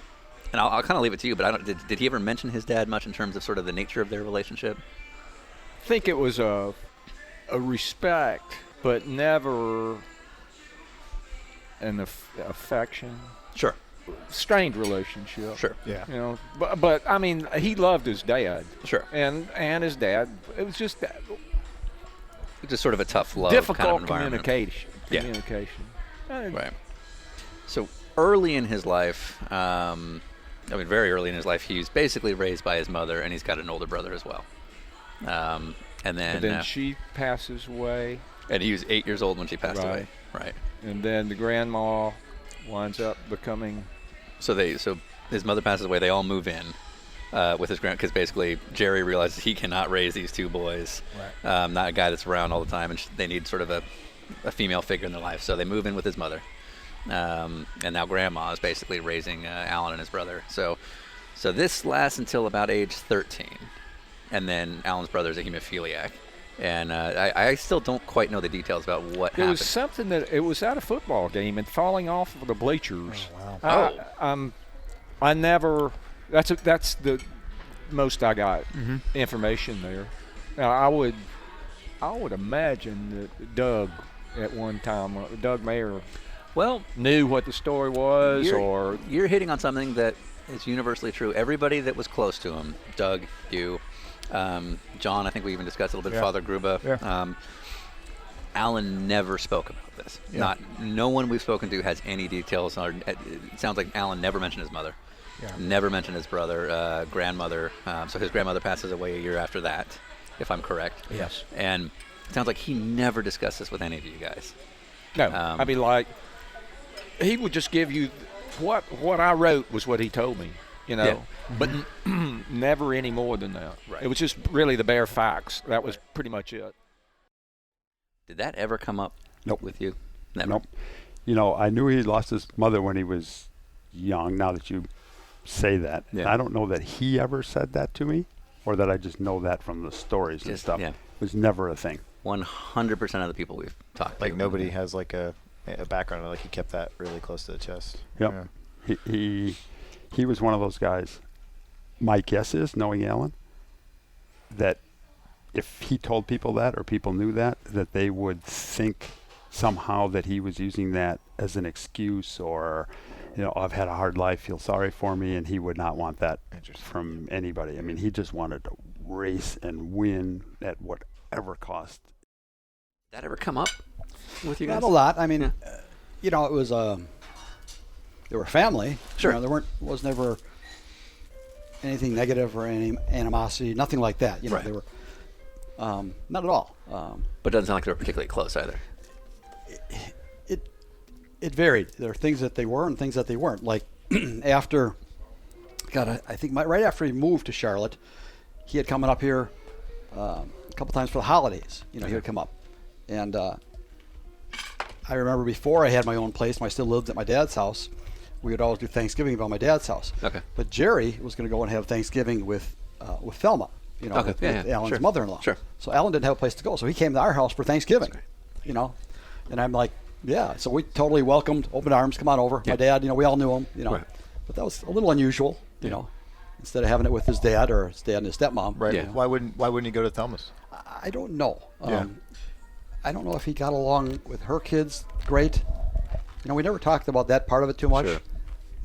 I'll kind of leave it to you. But I don't. Did he ever mention his dad much in terms of sort of the nature of their relationship? I think it was a respect, but never an affection. Sure. Strained relationship. Sure. Yeah. You know, but I mean, he loved his dad. Sure. And his dad. It was just just sort of a tough love difficult kind of environment. communication. Right. So early in his life, very early in his life, he was basically raised by his mother, and he's got an older brother as well. And then she passes away. And he was 8 years old when she passed away. Right. And then the grandma winds up becoming. So his mother passes away. They all move in with his because basically Jerry realizes he cannot raise these two boys. Right. Not a guy that's around all the time, and they need sort of a female figure in their life. So they move in with his mother. And now Grandma is basically raising Alan and his brother. So this lasts until about age 13, and then Alan's brother is a hemophiliac, and I still don't quite know the details about what happened. It was something that it was at a football game and falling off of the bleachers. Oh, wow. I never. That's the most I got information there. Now I would imagine that Doug at one time, Doug Mayer. Well, knew what the story was, you're hitting on something that is universally true. Everybody that was close to him, Doug, you, John, I think we even discussed a little bit, Father Gruba. Yeah. Alan never spoke about this. Yeah. No one we've spoken to has any details. It sounds like Alan never mentioned his mother, never mentioned his brother, grandmother. So his grandmother passes away a year after that, if I'm correct. Yes. And it sounds like he never discussed this with any of you guys. No, I mean, like, he would just give you what I wrote was what he told me, you know, but never any more than that. Right. It was just really the bare facts. That was pretty much it. Did that ever come up with you? Never. Nope. You know, I knew he lost his mother when he was young, now that you say that. Yeah. I don't know that he ever said that to me, or that I just know that from the stories and stuff. Yeah. It was never a thing. 100% of the people we've talked to. Like nobody has like a background, like he kept that really close to the chest. Yep. Yeah. He was one of those guys. My guess is, knowing Alan, that if he told people that, or people knew that they would think somehow that he was using that as an excuse, or, you know, I've had a hard life, feel sorry for me, and he would not want that from anybody. I mean, he just wanted to race and win at whatever cost. That ever come up with you guys? Not a lot. I mean, you know, it was they were family. Sure. You know, was never anything negative or any animosity, nothing like that. You know, they were not at all. But it doesn't sound like they were particularly close either. It varied. There are things that they were and things that they weren't. Like after, I think right after he moved to Charlotte, he had coming up here a couple times for the holidays. You know, he would come up. And I remember before I had my own place, when I still lived at my dad's house, we would always do Thanksgiving at my dad's house. Okay. But Jerry was going to go and have Thanksgiving with Thelma. you know, Okay, with, yeah, with yeah, Alan's sure. mother-in-law. Sure. So Alan didn't have a place to go, so he came to our house for Thanksgiving, you know. And I'm like, yeah. So we totally welcomed, open arms, come on over. Yeah. My dad, you know, we all knew him, you know. Right. But that was a little unusual, you know, instead of having it with his dad or his dad and his stepmom. Right. Yeah. Why wouldn't he go to Thelma's? I don't know. Yeah. I don't know if he got along with her kids great. You know, we never talked about that part of it too much. Sure.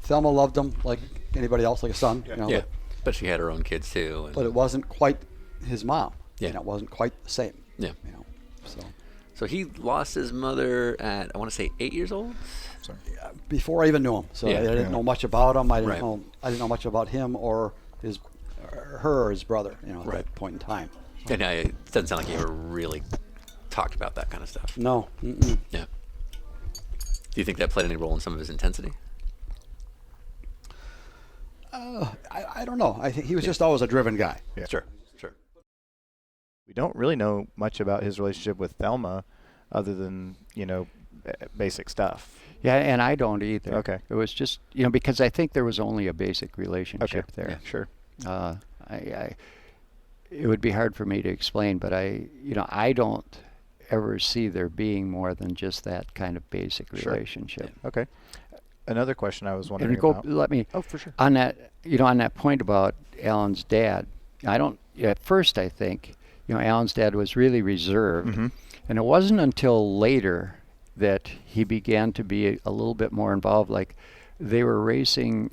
Thelma loved him like anybody else, like a son. You know, Yeah, but she had her own kids too. And but it wasn't quite his mom. Yeah. You know, it wasn't quite the same. Yeah. You know, So he lost his mother at, I want to say, 8 years old. before I even knew him, so Yeah. I didn't know much about him. I Right. didn't know much about him or her or his brother. You know, at that point in time. And it doesn't sound like you ever really talked about that kind of stuff. No. Mm-mm. Yeah. Do you think that played any role in some of his intensity? I don't know. I think he was just always a driven guy. Yeah. Sure. We don't really know much about his relationship with Thelma, other than basic stuff. Yeah, and I don't either. Okay. It was just, because I think there was only a basic relationship there. Yeah, sure. It would be hard for me to explain, but I don't ever see there being more than just that kind of basic Sure. relationship. Okay. Another question I was wondering And go, about. let me. Oh, for sure. On that, on that point about Alan's dad, at first I think, Alan's dad was really reserved, Mm-hmm. and it wasn't until later that he began to be a little bit more involved. Like they were racing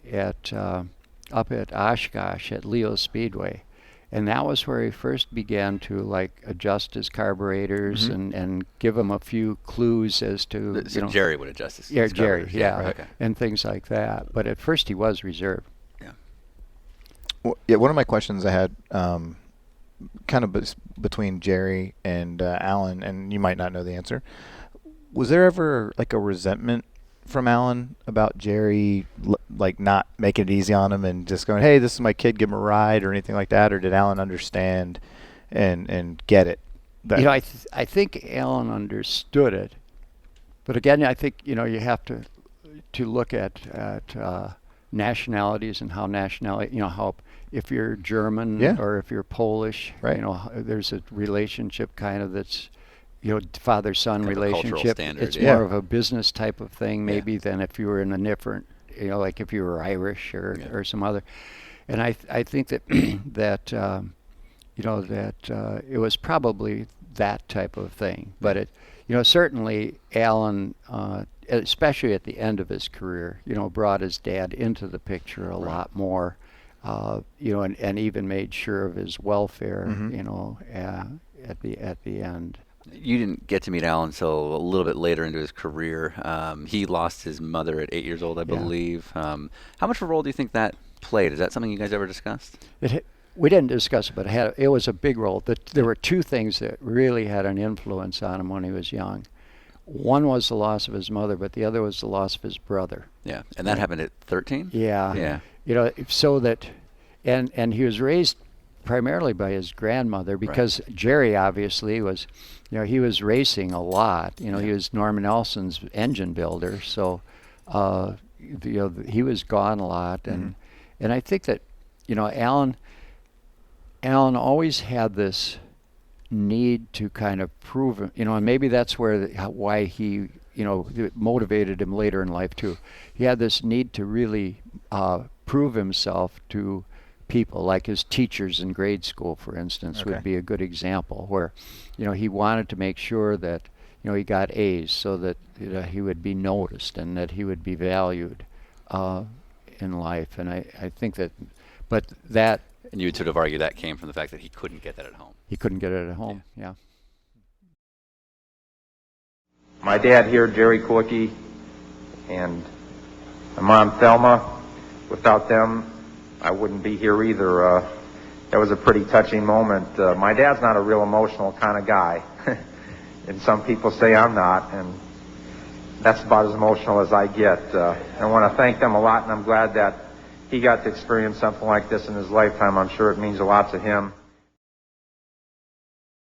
up at Oshkosh at Leo Speedway, and that was where he first began to adjust his carburetors Mm-hmm. and give him a few clues as to So Jerry would adjust his Jerry, carburetors. yeah, Right. Okay. and things like that. But at first he was reserved. Well, yeah, one of my questions I had, kind of between Jerry and Alan, and you might not know the answer. Was there ever a resentment from Alan about Jerry, not making it easy on him and just going, "Hey, this is my kid, give him a ride," or anything like that? Or did Alan understand and get it? I think Alan understood it, but again, I think you have to look at nationalities and how how if you're German Yeah. or if you're Polish, Right. there's a relationship kind of that's father-son Kind of a cultural relationship. standard, It's yeah. more of a business type of thing maybe than if you were in a different, like if you were Irish or some other. And I think that that it was probably that type of thing. But it certainly Alan, especially at the end of his career, brought his dad into the picture a lot more, and even made sure of his welfare, Mm-hmm. at the end. You didn't get to meet Alan until a little bit later into his career. He lost his mother at 8 years old, I believe. How much of a role do you think that played? Is that something you guys ever discussed? We didn't discuss it, but it was a big role. There were two things that really had an influence on him when he was young. One was the loss of his mother, but the other was the loss of his brother. Yeah, and that happened at 13? Yeah. So that, and he was raised primarily by his grandmother because Jerry obviously was, he was racing a lot. He was Norman Elson's engine builder, so he was gone a lot, and I think that Alan always had this need to kind of prove, and maybe that's why he, it motivated him later in life too. He had this need to really prove himself to people, like his teachers in grade school, for instance, would be a good example where, he wanted to make sure that, he got A's so that he would be noticed and that he would be valued in life. And I think that, but that. And you would sort of argue that came from the fact that he couldn't get that at home. He couldn't get it at home, yeah. My dad here, Jerry Kulwicki, and my mom, Thelma. Without them, I wouldn't be here either. That was a pretty touching moment. My dad's not a real emotional kind of guy, and some people say I'm not, and that's about as emotional as I get. I want to thank them a lot, and I'm glad that he got to experience something like this in his lifetime. I'm sure it means a lot to him.